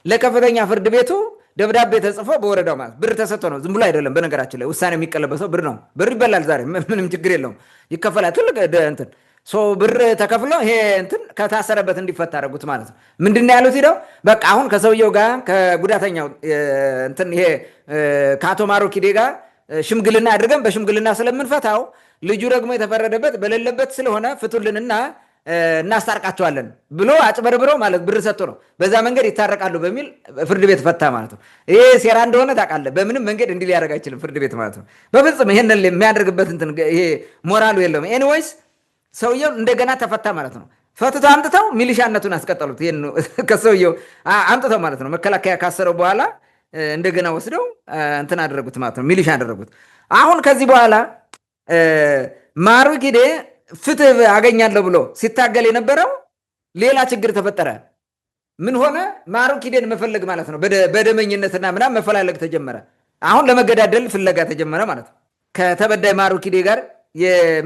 ለከፍተኛ ፍርድ ቤቱ ደብዳቤ ተጽፎ በወረዳው ማለት ብር ተሰጥቶ ነው። ዝም ብሎ አይደለም። በነገራችን ላይ ውሳኔ የሚቀለበሰው ብር ነው። ብር ይበላል። ዛሬ ምንም ችግር የለውም። ይከፈላል። ትልቅ እንትን ብር ተከፍሎ ይሄ እንትን ከታሰረበት እንዲፈታ አደረጉት ማለት ነው። ምንድነው ያሉት? ሄደው በቃ አሁን ከሰውየው ጋር ከጉዳተኛው እንትን ይሄ ከአቶ ማሩኪዴ ጋር ሽምግልና አድርገን በሽምግልና ስለምንፈታው ልጁ ደግሞ የተፈረደበት በሌለበት ስለሆነ ፍቱልንና እናስታርቃቸዋለን ብሎ አጭበርብሮ ማለት ብር ሰጥቶ ነው። በዛ መንገድ ይታረቃሉ በሚል ፍርድ ቤት ፈታ ማለት ነው። ይሄ ሴራ እንደሆነ ታውቃለህ። በምንም መንገድ እንዲህ ሊያደርግ አይችልም ፍርድ ቤት ማለት ነው። በፍጹም ይሄን የሚያደርግበት እንትን ይሄ ሞራሉ የለውም። ኤኒዌይስ ሰውየው እንደገና ተፈታ ማለት ነው። ፈትቶ አምጥተው ሚሊሻነቱን አስቀጠሉት። ይሄን ከሰውየው አምጥተው ማለት ነው። መከላከያ ካሰረው በኋላ እንደገና ወስደው እንትን አደረጉት ማለት ነው። ሚሊሻ አደረጉት። አሁን ከዚህ በኋላ ማሩኪዴ ፍትህ አገኛለሁ ብሎ ሲታገል የነበረው ሌላ ችግር ተፈጠረ። ምን ሆነ? ማሩኪዴን መፈለግ ማለት ነው። በደመኝነትና ምናምን መፈላለግ ተጀመረ። አሁን ለመገዳደል ፍለጋ ተጀመረ ማለት ነው። ከተበዳይ ማሩኪዴ ጋር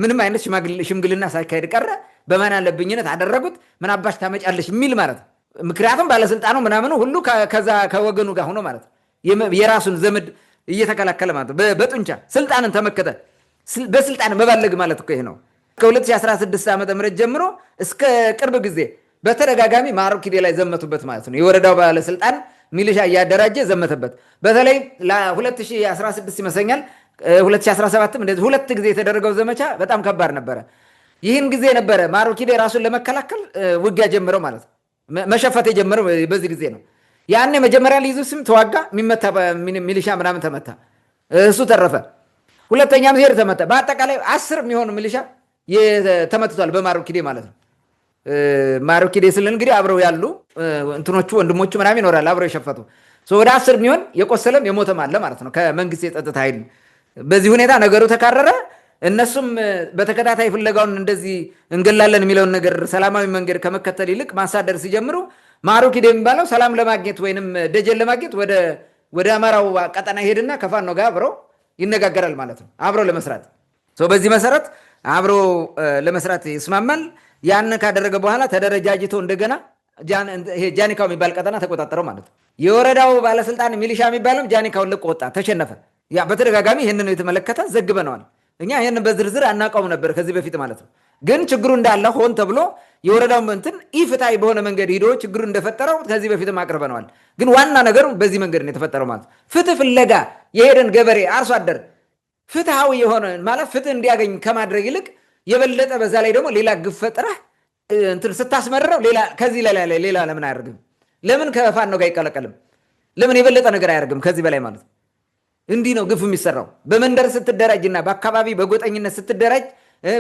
ምንም አይነት ሽምግልና ሳይካሄድ ቀረ። በማን አለብኝነት አደረጉት። ምን አባሽ ታመጫለሽ የሚል ማለት ነው። ምክንያቱም ባለስልጣኑ ምናምኑ ሁሉ ከዛ ከወገኑ ጋር ሆኖ ማለት ነው። የራሱን ዘመድ እየተከላከለ ማለት ነው። በጡንቻ ስልጣንን ተመከተ። በስልጣን መባለግ ማለት እኮ ይሄ ነው። ከ2016 ዓመተ ምህረት ጀምሮ እስከ ቅርብ ጊዜ በተደጋጋሚ ማሩኪዴ ላይ ዘመቱበት ማለት ነው። የወረዳው ባለስልጣን ሚሊሻ እያደራጀ ዘመተበት። በተለይ ለ2016 ይመስለኛል 2017 እንደዚህ 2 ጊዜ የተደረገው ዘመቻ በጣም ከባድ ነበረ። ይህን ጊዜ ነበረ ማሩኪዴ ራሱን ለመከላከል ውጊያ ጀምረው ማለት ነው። መሸፈት የጀመረው በዚህ ጊዜ ነው። ያኔ መጀመሪያ ሊይዙ ስም ተዋጋ። የሚመታ ሚሊሻ ምናምን ተመታ፣ እሱ ተረፈ። ሁለተኛም ሄር ተመታ። በአጠቃላይ 10 የሚሆኑ ሚሊሻ ተመትቷል በማሩኪዴ ማለት ነው። ማሩኪዴ ስል እንግዲህ አብረው ያሉ እንትኖቹ ወንድሞቹ ምናምን ይኖራል አብረው የሸፈቱ ወደ 10 የሚሆን የቆሰለም የሞተም አለ ማለት ነው ከመንግስት የጸጥታ ኃይል። በዚህ ሁኔታ ነገሩ ተካረረ። እነሱም በተከታታይ ፍለጋውን እንደዚህ እንገላለን የሚለውን ነገር ሰላማዊ መንገድ ከመከተል ይልቅ ማሳደር ሲጀምሩ ማሩኪዴ የሚባለው ሰላም ለማግኘት ወይንም ደጀን ለማግኘት ወደ አማራው ቀጠና ይሄድና ከፋኖ ጋር አብረው ይነጋገራል ማለት ነው። አብረው ለመስራት በዚህ መሰረት አብሮ ለመስራት ይስማማል። ያን ካደረገ በኋላ ተደረጃጅቶ እንደገና ጃኒካው የሚባል ቀጠና ተቆጣጠረው ማለት ነው። የወረዳው ባለስልጣን ሚሊሻ የሚባለው ጃኒካውን ለቆ ወጣ፣ ተሸነፈ። ያ በተደጋጋሚ ይህንን የተመለከተ ዘግበነዋል። እኛ ይህንን በዝርዝር አናውቀውም ነበር ከዚህ በፊት ማለት ነው። ግን ችግሩ እንዳለ ሆን ተብሎ የወረዳው እንትን ኢፍትሃዊ በሆነ መንገድ ሂዶ ችግሩ እንደፈጠረው ከዚህ በፊትም አቅርበነዋል። ግን ዋና ነገሩ በዚህ መንገድ ነው የተፈጠረው ማለት ነው። ፍትህ ፍለጋ የሄደን ገበሬ አርሶ አደር ፍትሃዊ የሆነ ማለት ፍትህ እንዲያገኝ ከማድረግ ይልቅ የበለጠ በዛ ላይ ደግሞ ሌላ ግፍ ፈጥረህ እንትን ስታስመርረው ከዚህ ላይ ሌላ ለምን አያደርግም? ለምን ከፋኖ ጋር አይቀለቀልም? ለምን የበለጠ ነገር አያደርግም? ከዚህ በላይ ማለት ነው። እንዲህ ነው ግፍ የሚሰራው። በመንደር ስትደራጅና በአካባቢ በጎጠኝነት ስትደራጅ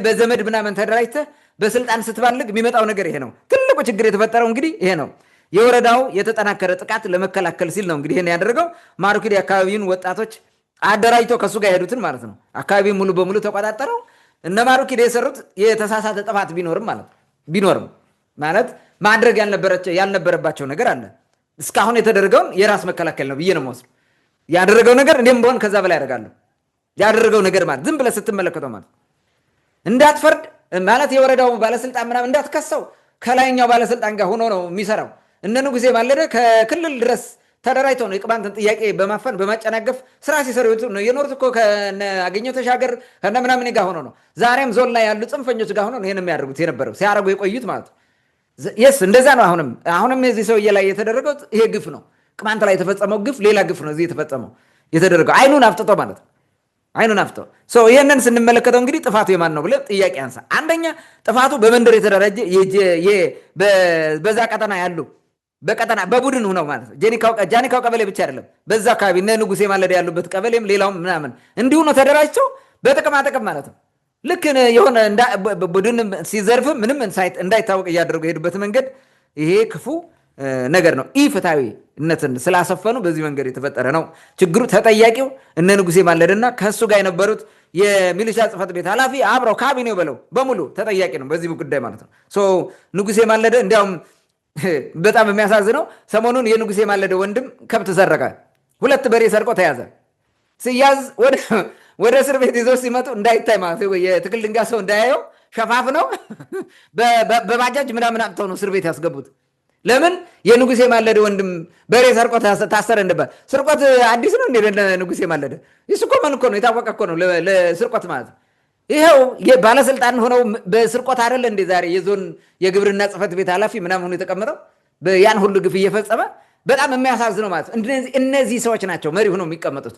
በዘመድ ምናምን ተደራጅተህ በስልጣን ስትባልግ የሚመጣው ነገር ይሄ ነው። ትልቁ ችግር የተፈጠረው እንግዲህ ይሄ ነው። የወረዳው የተጠናከረ ጥቃት ለመከላከል ሲል ነው እንግዲህ ይሄን ያደረገው። ማሩኪዴ አካባቢውን ወጣቶች አደራጅቶ ከሱ ጋር ሄዱትን ማለት ነው። አካባቢውን ሙሉ በሙሉ ተቆጣጠረው። እነ ማሩኪዴ የሰሩት የተሳሳተ ጥፋት ቢኖርም ማለት ማድረግ ያልነበረባቸው ነገር አለ። እስካሁን የተደረገውን የራስ መከላከል ነው ብዬ ነው የምወስደው። ያደረገው ነገር እኔም በሆን ከዛ በላይ ያደርጋለሁ። ያደረገው ነገር ማለት ዝም ብለህ ስትመለከተው ማለት እንዳትፈርድ ማለት የወረዳው ባለስልጣን ምናምን እንዳትከሰው ከላይኛው ባለስልጣን ጋር ሆኖ ነው የሚሰራው። እነ ንጉሴ ማለደ ከክልል ድረስ ተደራጅተው ነው የቅማንትን ጥያቄ በማፈን በማጨናገፍ ስራ ሲሰሩ ነው የኖሩት እኮ ከነ አገኘሁ ተሻገር ከነ ምናምን ጋር ሆኖ ነው። ዛሬም ዞን ላይ ያሉ ጽንፈኞች ጋር ሆኖ ነው ይሄን የሚያደርጉት የነበረው ሲያደርጉ የቆዩት ማለት ነው። የስ እንደዛ ነው። አሁንም የዚህ ሰውዬ ላይ የተደረገው ይሄ ግፍ ነው። ቅማንት ላይ የተፈጸመው ግፍ ሌላ ግፍ ነው። እዚህ የተደረገው አይኑን አፍጥጦ ማለት ነው። አይኑን አፍጥጦ ይሄንን ስንመለከተው እንግዲህ ጥፋቱ የማን ነው ብለህ ጥያቄ አንሳ። አንደኛ ጥፋቱ በመንደር የተደራጀ በዛ ቀጠና ያሉ በቀጠና በቡድን ሆነው ማለት ነው። ጃኒካው ቀበሌ ብቻ አይደለም፣ በዛ አካባቢ እነ ንጉሴ ማለደ ያሉበት ቀበሌም ሌላውም ምናምን እንዲሁ ነው ተደራጅተው በጥቅማ ጥቅም ማለት ነው። ልክ የሆነ ቡድን ሲዘርፍ ምንም እንዳይታወቅ እያደረጉ የሄዱበት መንገድ ይሄ ክፉ ነገር ነው። ኢፍትሐዊነትን ስላሰፈኑ በዚህ መንገድ የተፈጠረ ነው ችግሩ። ተጠያቂው እነ ንጉሴ ማለደና ከእሱ ጋር የነበሩት የሚሊሻ ጽሕፈት ቤት ኃላፊ አብረው ካቢኔው በለው በሙሉ ተጠያቂ ነው በዚህ ጉዳይ ማለት ነው። ንጉሴ ማለደ እንዲያውም በጣም የሚያሳዝነው ሰሞኑን የንጉሴ ማለደ ወንድም ከብት ሰረቀ። 2 በሬ ሰርቆ ተያዘ። ሲያዝ ወደ እስር ቤት ይዘው ሲመጡ እንዳይታይ ማለት የትክል ድንጋይ ሰው እንዳያየው ሸፋፍ ነው በባጃጅ ምናምን አምጥተው ነው እስር ቤት ያስገቡት። ለምን? የንጉሴ ማለደ ወንድም በሬ ሰርቆ ታሰረ እንደባል። ስርቆት አዲስ ነው እንዴ? ንጉሴ ማለደ ይሱ እኮ መልኮ ነው የታወቀ እኮ ነው ለስርቆት ማለት ነው። ይኸው ባለስልጣን ሆነው በስርቆት አይደለ እንዴ ዛሬ የዞን የግብርና ጽሕፈት ቤት ኃላፊ ምናምን ሆኖ የተቀመጠው ያን ሁሉ ግፍ እየፈጸመ በጣም የሚያሳዝነው ማለት ነው። እነዚህ ሰዎች ናቸው መሪ ሆነው የሚቀመጡት።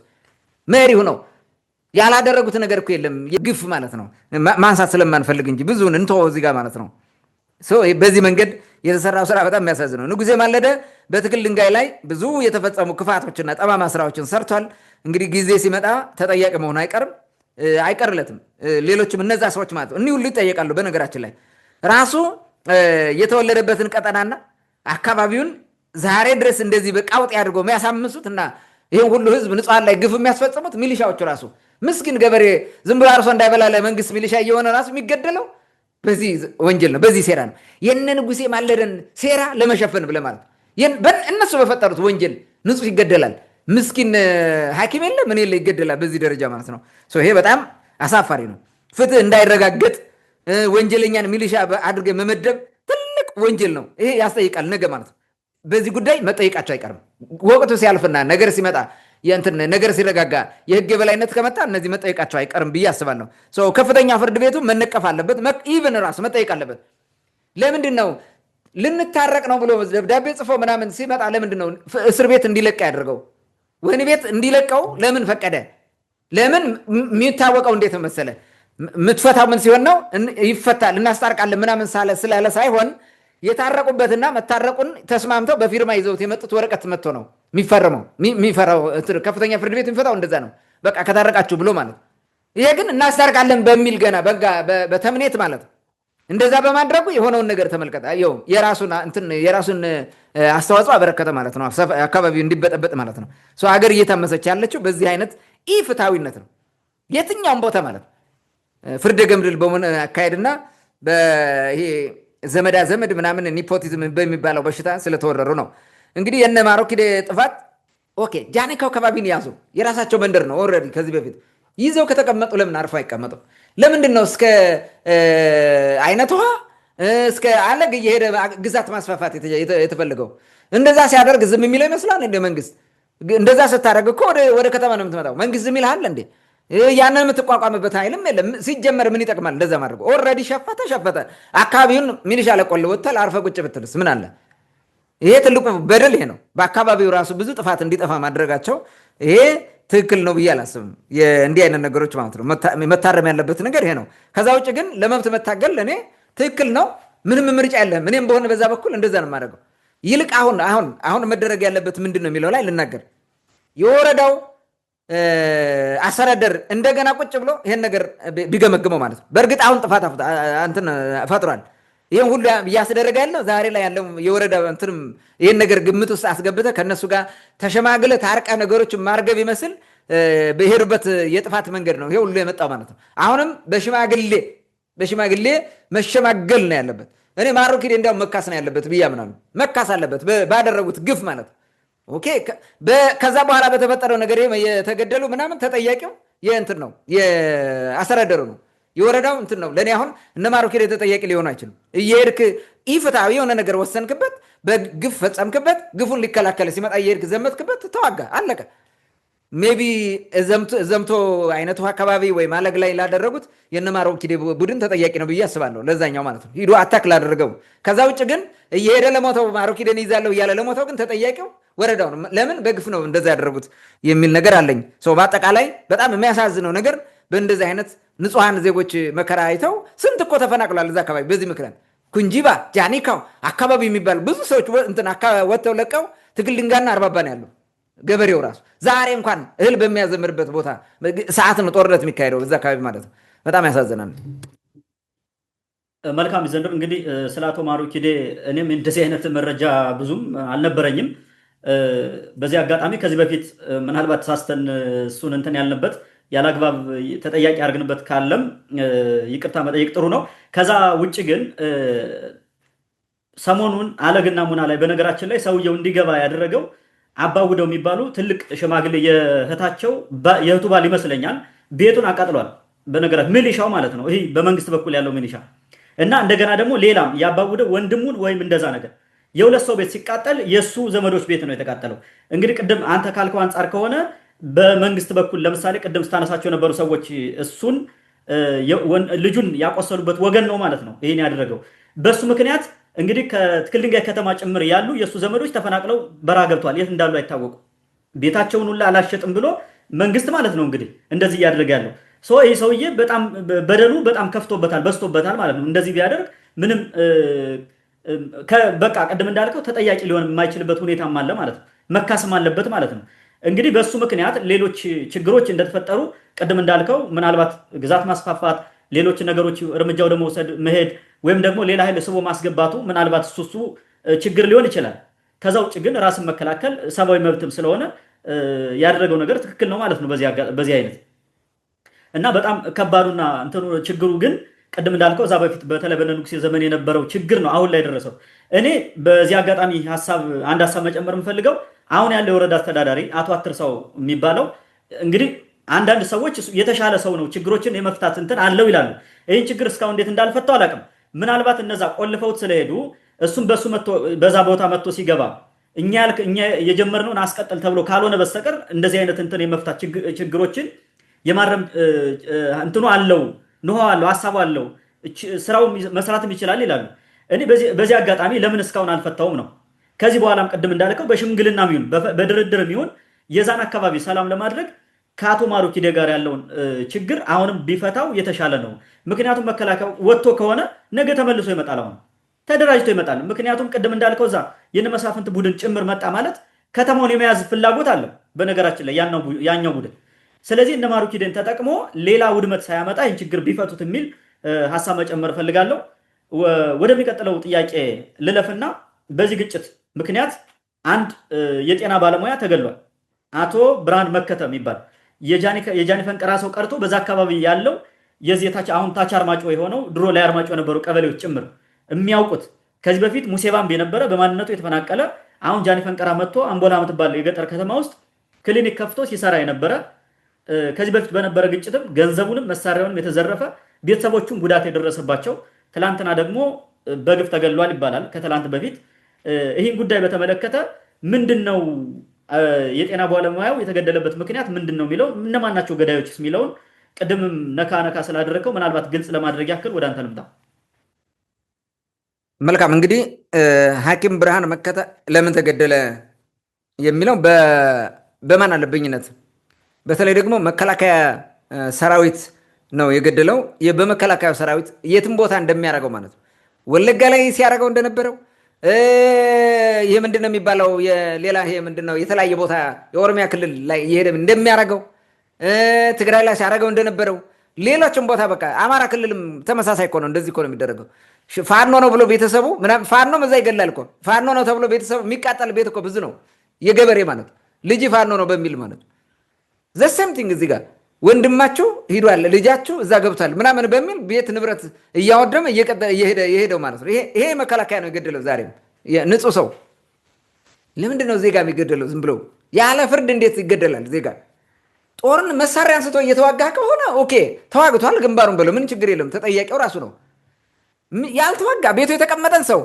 መሪ ሆነው ያላደረጉት ነገር እኮ የለም። ግፍ ማለት ነው ማንሳት ስለማንፈልግ እንጂ ብዙውን እንተወው እዚህ ጋር ማለት ነው። በዚህ መንገድ የተሰራው ስራ በጣም የሚያሳዝነው። ንጉሴ ማለደ በትክል ድንጋይ ላይ ብዙ የተፈጸሙ ክፋቶችና ጠማማ ስራዎችን ሰርቷል። እንግዲህ ጊዜ ሲመጣ ተጠያቂ መሆኑ አይቀርለትም። ሌሎችም እነዛ ሰዎች ማለት ነው እኒህ ሁሉ ይጠየቃሉ። በነገራችን ላይ ራሱ የተወለደበትን ቀጠናና አካባቢውን ዛሬ ድረስ እንደዚህ በቃውጥ አድርገው የሚያሳምሱት እና ይህን ሁሉ ህዝብ ንጹሐን ላይ ግፍ የሚያስፈጽሙት ሚሊሻዎቹ ራሱ ምስኪን ገበሬ ዝም ብሎ አርሶ እንዳይበላ ለመንግስት ሚሊሻ እየሆነ ራሱ የሚገደለው በዚህ ወንጀል ነው፣ በዚህ ሴራ ነው። የነ ንጉሴ ማለደን ሴራ ለመሸፈን ብለህ ማለት እነሱ በፈጠሩት ወንጀል ንጹህ ይገደላል። ምስኪን ሐኪም የለ ምን የለ ይገደላል በዚህ ደረጃ ማለት ነው። ይሄ በጣም አሳፋሪ ነው። ፍትህ እንዳይረጋገጥ ወንጀለኛን ሚሊሻ አድርገህ መመደብ ትልቅ ወንጀል ነው። ይሄ ያስጠይቃል ነገ ማለት ነው። በዚህ ጉዳይ መጠየቃቸው አይቀርም። ወቅቱ ሲያልፍና ነገር ሲመጣ ነገር ሲረጋጋ የህግ የበላይነት ከመጣ እነዚህ መጠየቃቸው አይቀርም ብዬ አስባለሁ። ከፍተኛ ፍርድ ቤቱ መነቀፍ አለበት። ኢቭን ራሱ መጠየቅ አለበት። ለምንድን ነው ልንታረቅ ነው ብሎ ደብዳቤ ጽፎ ምናምን ሲመጣ ለምንድን ነው እስር ቤት እንዲለቅ ያደርገው? ወህኒ ቤት እንዲለቀው ለምን ፈቀደ? ለምን? የሚታወቀው እንዴት መሰለ የምትፈታው ምን ሲሆን ነው? ይፈታል እናስታርቃለን ምናምን ስላለ ሳይሆን የታረቁበትና መታረቁን ተስማምተው በፊርማ ይዘውት የመጡት ወረቀት መጥቶ ነው የሚፈራው። ከፍተኛ ፍርድ ቤት የሚፈታው እንደዛ ነው። በቃ ከታረቃችሁ ብሎ ማለት። ይሄ ግን እናስታርቃለን በሚል ገና በተምኔት ማለት እንደዛ በማድረጉ የሆነውን ነገር ተመልከተ። የራሱን አስተዋጽኦ አበረከተ ማለት ነው። አካባቢው እንዲበጠበጥ ማለት ነው። ሀገር እየታመሰች ያለችው በዚህ አይነት ኢፍትሐዊነት ነው። የትኛውም ቦታ ማለት ፍርደ ገምድል በሆነ አካሄድና ይሄ ዘመዳ ዘመድ ምናምን ኒፖቲዝም በሚባለው በሽታ ስለተወረሩ ነው። እንግዲህ የነ ማሩኪዴ ጥፋት ኦኬ፣ ጃኒካው ከባቢን ያዙ። የራሳቸው መንደር ነው። ኦልሬዲ ከዚህ በፊት ይዘው ከተቀመጡ ለምን አርፎ አይቀመጡ? ለምንድን ነው እስከ አይነት ውሃ እስከ አለግ እየሄደ ግዛት ማስፋፋት የተፈለገው? እንደዛ ሲያደርግ ዝም የሚለው ይመስላል እንደ መንግስት። እንደዛ ስታደርግ እኮ ወደ ከተማ ነው የምትመጣው። መንግስት ዝም ይልሃል እንዴ? ያንን የምትቋቋምበት ኃይልም የለም። ሲጀመር ምን ይጠቅማል እንደዛ ማድረግ? ኦልሬዲ ሸፈተ። አካባቢውን ሚሊሻ ለቆል ወጥተል አርፈ ቁጭ ብትልስ ምን አለ? ይሄ ትልቁ በደል ይሄ ነው። በአካባቢው ራሱ ብዙ ጥፋት እንዲጠፋ ማድረጋቸው ይሄ ትክክል ነው ብዬ አላስብም። እንዲህ አይነት ነገሮች ማለት ነው መታረም ያለበት ነገር ይሄ ነው። ከዛ ውጭ ግን ለመብት መታገል ለእኔ ትክክል ነው። ምንም ምርጫ የለም። እኔም በሆነ በዛ በኩል እንደዛ ነው የማደርገው። ይልቅ አሁን መደረግ ያለበት ምንድን ነው የሚለው ላይ ልናገር። የወረዳው አስተዳደር እንደገና ቁጭ ብሎ ይሄን ነገር ቢገመግመው ማለት ነው። በእርግጥ አሁን ጥፋት ፈጥሯል። ይህን ሁሉ እያስደረገ ያለው ዛሬ ላይ ያለው የወረዳ እንትንም ይህን ነገር ግምት ውስጥ አስገብተህ ከእነሱ ጋር ተሸማግለህ ታርቀህ ነገሮችን ማርገብ ይመስል በሄዱበት የጥፋት መንገድ ነው ይሄ ሁሉ የመጣው ማለት ነው። አሁንም በሽማግሌ መሸማገል ነው ያለበት። እኔ ማሮ ኪዴ እንዲያውም መካስ ነው ያለበት ብዬ አምናለሁ። መካስ አለበት ባደረጉት ግፍ ማለት ነው። ኦኬ ከዛ በኋላ በተፈጠረው ነገር የተገደሉ ምናምን ተጠያቂው የእንትን ነው የአስተዳደሩ ነው የወረዳው እንትን ነው። ለእኔ አሁን እነ ማሮ ኪዴ ተጠያቂ ሊሆኑ አይችሉም። እየሄድክ ኢፍትሐዊ የሆነ ነገር ወሰንክበት፣ በግፍ ፈጸምክበት፣ ግፉን ሊከላከል ሲመጣ እየሄድክ ዘመትክበት፣ ተዋጋ፣ አለቀ። ሜቢ ዘምቶ አይነቱ አካባቢ ወይ ማለግ ላይ ላደረጉት የነ ማሮ ኪዴ ቡድን ተጠያቂ ነው ብዬ አስባለሁ። ለዛኛው ማለት ነው ሂዶ አታክ ላደረገው። ከዛ ውጭ ግን እየሄደ ለሞተው ማሮ ኪዴን ይዛለሁ እያለ ለሞተው ግን ተጠያቂው ወረዳው ነው። ለምን በግፍ ነው እንደዛ ያደረጉት የሚል ነገር አለኝ። ሰው በአጠቃላይ በጣም የሚያሳዝነው ነገር በእንደዚህ አይነት ንጹሐን ዜጎች መከራ አይተው ስንት እኮ ተፈናቅሏል እዛ አካባቢ። በዚህ ምክንያት ኩንጂባ፣ ጃኒካው አካባቢ የሚባሉ ብዙ ሰዎች እንትን ወጥተው ለቀው ትግል ድንጋና አርባባ ነው ያለው ገበሬው ራሱ። ዛሬ እንኳን እህል በሚያዘምርበት ቦታ ሰዓት ነው ጦርነት የሚካሄደው እዛ አካባቢ ማለት ነው። በጣም ያሳዝናል። መልካም ዘንድሮ እንግዲህ ስለ አቶ ማሮ ኪዴ እኔም እንደዚህ አይነት መረጃ ብዙም አልነበረኝም። በዚህ አጋጣሚ ከዚህ በፊት ምናልባት ተሳስተን እሱን እንትን ያልንበት ያላግባብ ተጠያቂ አድርግንበት ካለም ይቅርታ መጠየቅ ጥሩ ነው። ከዛ ውጭ ግን ሰሞኑን አለግና ሙና ላይ በነገራችን ላይ ሰውየው እንዲገባ ያደረገው አባውደው የሚባሉ ትልቅ ሽማግሌ የእህቱ ባል ይመስለኛል ቤቱን አቃጥሏል። በነገራት ሚሊሻው ማለት ነው ይሄ በመንግስት በኩል ያለው ሚሊሻ እና እንደገና ደግሞ ሌላም ያባውደው ወንድሙን ወይም እንደዛ ነገር የሁለት ሰው ቤት ሲቃጠል የሱ ዘመዶች ቤት ነው የተቃጠለው። እንግዲህ ቅድም አንተ ካልከው አንጻር ከሆነ በመንግስት በኩል ለምሳሌ ቅድም ስታነሳቸው የነበሩ ሰዎች እሱን ልጁን ያቆሰሉበት ወገን ነው ማለት ነው ይሄን ያደረገው። በሱ ምክንያት እንግዲህ ከትክል ድንጋይ ከተማ ጭምር ያሉ የሱ ዘመዶች ተፈናቅለው በረሃ ገብተዋል። የት እንዳሉ አይታወቁ። ቤታቸውን ሁላ አላሸጥም ብሎ መንግስት ማለት ነው እንግዲህ እንደዚህ እያደረገ ያለው ይህ ሰውዬ በጣም በደሉ በጣም ከፍቶበታል፣ በዝቶበታል ማለት ነው። እንደዚህ ቢያደርግ ምንም በቃ ቅድም እንዳልከው ተጠያቂ ሊሆን የማይችልበት ሁኔታም አለ ማለት ነው። መካስም አለበት ማለት ነው። እንግዲህ በሱ ምክንያት ሌሎች ችግሮች እንደተፈጠሩ ቅድም እንዳልከው ምናልባት ግዛት ማስፋፋት፣ ሌሎች ነገሮች እርምጃ ወደ መውሰድ መሄድ ወይም ደግሞ ሌላ ኃይል ስቦ ማስገባቱ ምናልባት እሱ ችግር ሊሆን ይችላል። ከዛ ውጭ ግን ራስን መከላከል ሰብአዊ መብትም ስለሆነ ያደረገው ነገር ትክክል ነው ማለት ነው በዚህ አይነት እና በጣም ከባዱና እንትኑ ችግሩ ግን ቅድም እንዳልከው እዛ በፊት በተለይ በንጉሴ ዘመን የነበረው ችግር ነው አሁን ላይ ደረሰው። እኔ በዚህ አጋጣሚ አንድ ሀሳብ መጨመር የምፈልገው አሁን ያለው የወረዳ አስተዳዳሪ አቶ አትርሳው የሚባለው እንግዲህ አንዳንድ ሰዎች የተሻለ ሰው ነው ችግሮችን የመፍታት እንትን አለው ይላሉ። ይህን ችግር እስካሁን እንዴት እንዳልፈታው አላውቅም። ምናልባት እነዛ ቆልፈውት ስለሄዱ እሱም በሱ በዛ ቦታ መጥቶ ሲገባ እኛ የጀመርነውን አስቀጥል ተብሎ ካልሆነ በስተቀር እንደዚህ አይነት እንትን የመፍታት ችግሮችን የማረም እንትኑ አለው፣ ንሆ አለው፣ ሀሳቡ አለው፣ ስራው መስራትም ይችላል ይላሉ። እኔ በዚህ አጋጣሚ ለምን እስካሁን አልፈታውም ነው። ከዚህ በኋላም ቅድም እንዳልከው በሽምግልና ይሁን በድርድር ይሁን የዛን አካባቢ ሰላም ለማድረግ ከአቶ ማሮ ኪዴ ጋር ያለውን ችግር አሁንም ቢፈታው የተሻለ ነው። ምክንያቱም መከላከያው ወጥቶ ከሆነ ነገ ተመልሶ ይመጣል፣ አሁን ተደራጅቶ ይመጣል። ምክንያቱም ቅድም እንዳልከው እዛ የነ መሳፍንት ቡድን ጭምር መጣ ማለት ከተማውን የመያዝ ፍላጎት አለ በነገራችን ላይ ያኛው ቡድን። ስለዚህ እነ ማሮ ኪዴን ተጠቅሞ ሌላ ውድመት ሳያመጣ ይህን ችግር ቢፈቱት የሚል ሀሳብ መጨመር ፈልጋለሁ። ወደሚቀጥለው ጥያቄ ልለፍና በዚህ ግጭት ምክንያት አንድ የጤና ባለሙያ ተገሏል። አቶ ብርሃን መከተ የሚባል የጃኒ ፈንቅራ ሰው ቀርቶ በዛ አካባቢ ያለው የዚህ አሁን ታች አርማጮ የሆነው ድሮ ላይ አርማጮ የነበሩ ቀበሌዎች ጭምር የሚያውቁት ከዚህ በፊት ሙሴ ባምብ የነበረ በማንነቱ የተፈናቀለ አሁን ጃኒ ፈንቅራ መጥቶ አምቦላ የምትባል የገጠር ከተማ ውስጥ ክሊኒክ ከፍቶ ሲሰራ የነበረ ከዚህ በፊት በነበረ ግጭትም ገንዘቡንም መሳሪያውንም የተዘረፈ ቤተሰቦቹም ጉዳት የደረሰባቸው ትላንትና ደግሞ በግፍ ተገሏል ይባላል ከትላንት በፊት። ይህን ጉዳይ በተመለከተ ምንድነው የጤና ባለሙያው የተገደለበት ምክንያት ምንድነው የሚለው እነማን ናቸው ገዳዮችስ የሚለውን ቅድምም ነካ ስላደረከው ምናልባት ግልጽ ለማድረግ ያክል ወደ አንተ ልምጣ። መልካም እንግዲህ ሐኪም ብርሃን መከተ ለምን ተገደለ የሚለው በማን አለብኝነት በተለይ ደግሞ መከላከያ ሰራዊት ነው የገደለው። በመከላከያ ሰራዊት የትም ቦታ እንደሚያደርገው ማለት ነው። ወለጋ ላይ ሲያደርገው እንደነበረው ይሄ ምንድነው የሚባለው ሌላ ይሄ ምንድነው የተለያየ ቦታ የኦሮሚያ ክልል ላይ እየሄደ እንደሚያደርገው ትግራይ ላይ ሲያደርገው እንደነበረው ሌሎችም ቦታ በቃ አማራ ክልልም ተመሳሳይ እኮ ነው። እንደዚህ እኮ ነው የሚደረገው። ፋኖ ነው ብሎ ቤተሰቡ ምናምን ፋኖ መዛ ይገላል እኮ ፋኖ ነው ተብሎ ቤተሰቡ የሚቃጠል ቤት እኮ ብዙ ነው። የገበሬ ማለት ልጅ ፋኖ ነው በሚል ማለት ዘሰምቲንግ እዚህ ጋር ወንድማችሁ ሂዷል ልጃችሁ እዛ ገብቷል ምናምን በሚል ቤት ንብረት እያወደመ የሄደው ማለት ነው። ይሄ መከላከያ ነው የገደለው። ዛሬም ንጹህ ሰው ለምንድን ነው ዜጋ የሚገደለው? ዝም ብሎ ያለ ፍርድ እንዴት ይገደላል ዜጋ? ጦርን መሳሪያ አንስቶ እየተዋጋ ከሆነ ኦኬ ተዋግቷል ግንባሩን ብሎ ምን ችግር የለም፣ ተጠያቂው ራሱ ነው። ያልተዋጋ ቤቱ የተቀመጠን ሰው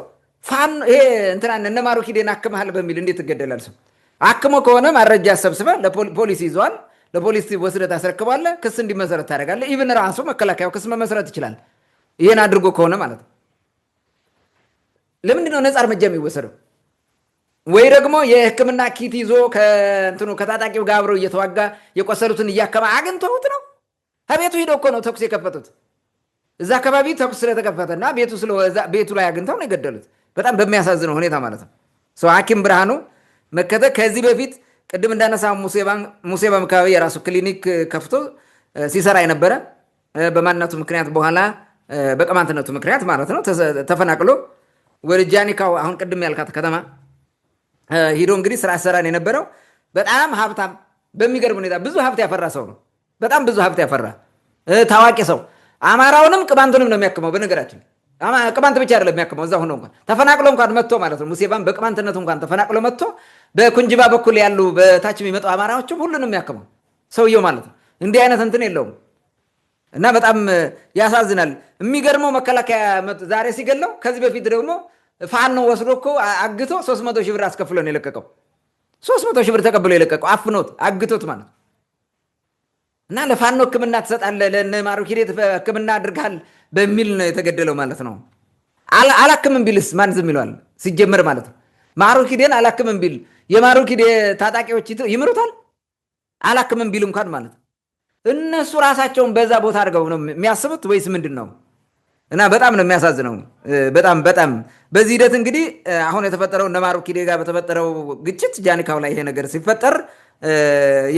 ፋኖ ይሄ እንትና እነ ማሩኪዴን አክመሃል በሚል እንዴት ይገደላል ሰው? አክሞ ከሆነ ማረጃ ሰብስበህ ለፖሊስ ይዘዋል፣ ለፖሊስ ወስደህ ታስረክባለህ፣ ክስ እንዲመሰረት ታደርጋለህ። ኢቭን ራሱ መከላከያው ክስ መመስረት ይችላል ይሄን አድርጎ ከሆነ ማለት ነው። ለምንድን ነው ነፃ እርምጃ የሚወሰደው? ወይ ደግሞ የሕክምና ኪት ይዞ ከታጣቂው ጋር አብረው እየተዋጋ የቆሰሉትን እያከማ አግኝተውት ነው። ከቤቱ ሂደው እኮ ነው ተኩስ የከፈቱት። እዛ አካባቢ ተኩስ ስለተከፈተና ቤቱ ላይ አግኝተው ነው የገደሉት። በጣም በሚያሳዝነው ሁኔታ ማለት ነው። ሐኪም ብርሃኑ መከተ ከዚህ በፊት ቅድም እንዳነሳ ሙሴባም አካባቢ የራሱ ክሊኒክ ከፍቶ ሲሰራ የነበረ በማንነቱ ምክንያት በኋላ በቅማንትነቱ ምክንያት ማለት ነው ተፈናቅሎ ወደ ጃኒካው አሁን ቅድም ያልካት ከተማ ሂዶ እንግዲህ ስራ አሰራን የነበረው በጣም ሀብታም በሚገርም ሁኔታ ብዙ ሀብት ያፈራ ሰው ነው። በጣም ብዙ ሀብት ያፈራ ታዋቂ ሰው። አማራውንም ቅማንቱንም ነው የሚያክመው። በነገራችን ቅማንት ብቻ አይደለም የሚያክመው። እዛ ሆኖ እንኳን ተፈናቅሎ እንኳን መጥቶ ማለት ነው ሙሴባም በቅማንትነቱ እንኳን ተፈናቅሎ መጥቶ በኩንጅባ በኩል ያሉ በታች የሚመጡ አማራዎችም ሁሉንም የሚያክመው ሰውየው ማለት ነው። እንዲህ አይነት እንትን የለውም እና በጣም ያሳዝናል። የሚገርመው መከላከያ ዛሬ ሲገለው ከዚህ በፊት ደግሞ ፋኖ ወስዶ እኮ አግቶ 300 ሺህ ብር አስከፍሎ ነው የለቀቀው። 300 ሺህ ብር ተቀብሎ የለቀቀው አፍኖት አግቶት ማለት እና ለፋኖ ሕክምና ትሰጣለህ ለነ ማሩኪዴ ሕክምና አድርጋል በሚል ነው የተገደለው ማለት ነው። አላክምም ቢልስ ማን ዝም ይለዋል? ሲጀመር ማለት ነው ማሩኪዴን አላክምም ቢል የማሩኪዴ ታጣቂዎች ይምሩታል? አላክምም ቢል እንኳን ማለት ነው እነሱ ራሳቸውን በዛ ቦታ አድርገው ነው የሚያስቡት ወይስ ምንድን ነው? እና በጣም ነው የሚያሳዝነው። በጣም በዚህ ሂደት እንግዲህ አሁን የተፈጠረው እነ ማሩኪዴ ጋር በተፈጠረው ግጭት ጃኒካው ላይ ይሄ ነገር ሲፈጠር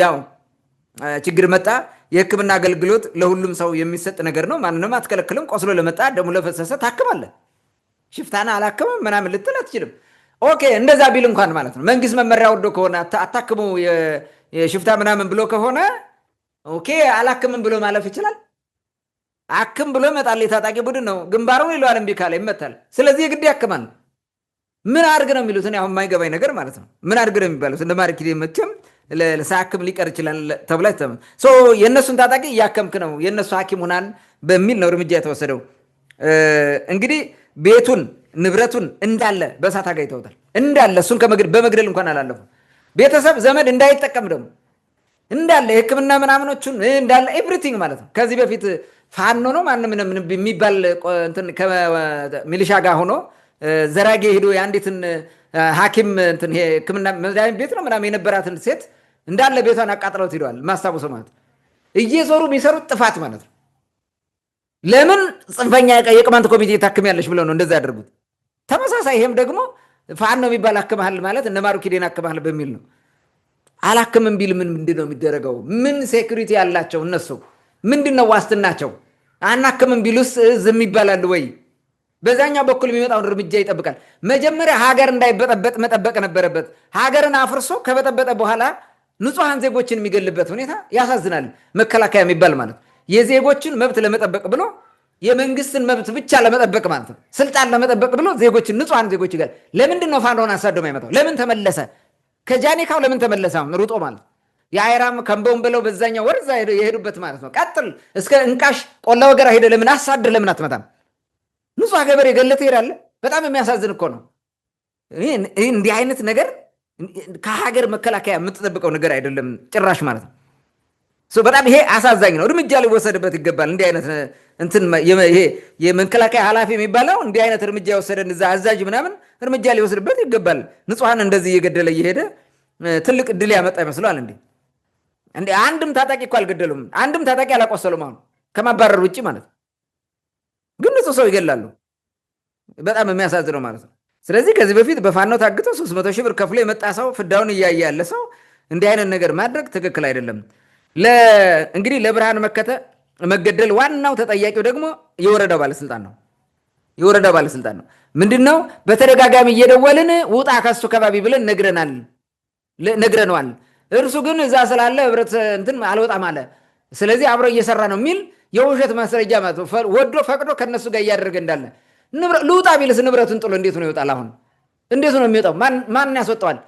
ያው ችግር መጣ። የህክምና አገልግሎት ለሁሉም ሰው የሚሰጥ ነገር ነው። ማንንም አትከለክልም። ቆስሎ ለመጣ ደሙ ለፈሰሰ ታክማለህ። ሽፍታና አላክምም ምናምን ልትል አትችልም። ኦኬ እንደዛ ቢል እንኳን ማለት ነው መንግስት መመሪያ ወዶ ከሆነ አታክሙ የሽፍታ ምናምን ብሎ ከሆነ ኦኬ አላክምም ብሎ ማለፍ ይችላል። አክም ብሎ ይመጣል። የታጣቂ ቡድን ነው ግንባሩን ይለዋል። እምቢ ካለ ይመታል። ስለዚህ የግድ ያክማል። ምን አድርግ ነው የሚሉት? እኔ አሁን የማይገባኝ ነገር ማለት ነው ምን አድርግ ነው የሚባሉት? እንደ ማሩኪዴ መቼም ሳያክም ሊቀር ይችላል ተብላ የእነሱን ታጣቂ እያከምክ ነው የእነሱ ሐኪም ሆናል በሚል ነው እርምጃ የተወሰደው። እንግዲህ ቤቱን ንብረቱን እንዳለ በእሳት አጋይተውታል። እንዳለ እሱን በመግደል እንኳን አላለፉ። ቤተሰብ ዘመድ እንዳይጠቀም ደግሞ እንዳለ የሕክምና ምናምኖቹን እንዳለ ኤቭሪቲንግ ማለት ነው። ከዚህ በፊት ፋኖ ነው ማንም የሚባል ሚሊሻ ጋር ሆኖ ዘራጌ ሄዶ የአንዲትን ሐኪም ሕክምና መድኃኒት ቤት ነው ምናምን የነበራትን ሴት እንዳለ ቤቷን አቃጥለውት ሄደዋል። ማስታወሰው ማለት እየዞሩ የሚሰሩት ጥፋት ማለት ነው። ለምን ጽንፈኛ የቅማንት ኮሚቴ ታክሚያለሽ ብለው ነው እንደዛ ያደርጉት። ተመሳሳይ ይሄም ደግሞ ፋኖ የሚባል አክመሃል ማለት እነ ማሩኪዴን አክመሃል በሚል ነው። አላክምም ቢል ምንድን ነው የሚደረገው? ምን ሴኩሪቲ ያላቸው እነሱ ምንድን ነው ዋስትናቸው? አናክምም ቢሉስ ዝም ይባላል ወይ? በዛኛው በኩል የሚመጣውን እርምጃ ይጠብቃል። መጀመሪያ ሀገር እንዳይበጠበጥ መጠበቅ ነበረበት። ሀገርን አፍርሶ ከበጠበጠ በኋላ ንጹሐን ዜጎችን የሚገልበት ሁኔታ ያሳዝናል። መከላከያ የሚባል ማለት የዜጎችን መብት ለመጠበቅ ብሎ የመንግስትን መብት ብቻ ለመጠበቅ ማለት ነው፣ ስልጣን ለመጠበቅ ብሎ ዜጎችን ንጹሐን ዜጎች ይገል። ለምንድን ነው ፋኖን አሳዶ የማይመጣው? ለምን ተመለሰ? ከጃኒካው ለምን ተመለሰ? ሩጦ ማለት የአይራም ከንበውን ብለው በዛኛው ወርዛ የሄዱበት ማለት ነው። ቀጥል እስከ እንቃሽ ቆላ ወገራ ሄደ። ለምን አሳድር ለምን አትመጣም? ንጹህ ገበሬ ገለህ ትሄዳለህ። በጣም የሚያሳዝን እኮ ነው። እንዲህ አይነት ነገር ከሀገር መከላከያ የምትጠብቀው ነገር አይደለም ጭራሽ ማለት ነው። በጣም ይሄ አሳዛኝ ነው። እርምጃ ሊወሰድበት ይገባል። እንዲህ አይነት ይሄ የመከላከያ ኃላፊ የሚባለው እንዲህ አይነት እርምጃ የወሰደን እዛ አዛዥ ምናምን እርምጃ ሊወስድበት ይገባል። ንጹሐን እንደዚህ እየገደለ እየሄደ ትልቅ ድል ያመጣ ይመስለዋል እንዴ? አንድም ታጣቂ እኮ አልገደሉም። አንድም ታጣቂ አላቆሰሉም። አሁን ከማባረር ውጭ ማለት ግን ንጹህ ሰው ይገላሉ። በጣም የሚያሳዝነው ማለት ነው። ስለዚህ ከዚህ በፊት በፋኖ ታግቶ 300 ሺህ ብር ከፍሎ የመጣ ሰው ፍዳውን እያየ ያለ ሰው እንዲህ አይነት ነገር ማድረግ ትክክል አይደለም። እንግዲህ ለብርሃኑ መከተ መገደል ዋናው ተጠያቂው ደግሞ የወረዳው ባለስልጣን ነው። የወረዳ ባለስልጣን ነው። ምንድነው በተደጋጋሚ እየደወልን ውጣ ከሱ ከባቢ ብለን ነግረነዋል። እርሱ ግን እዛ ስላለ ህብረት እንትን አልወጣም አለ። ስለዚህ አብሮ እየሰራ ነው የሚል የውሸት ማስረጃ ማለት ነው። ወዶ ፈቅዶ ከነሱ ጋር እያደረገ እንዳለ ልውጣ ቢልስ ንብረቱን ጥሎ እንዴት ነው ይወጣል? አሁን እንዴት ነው የሚወጣው? ማን ያስወጣዋል?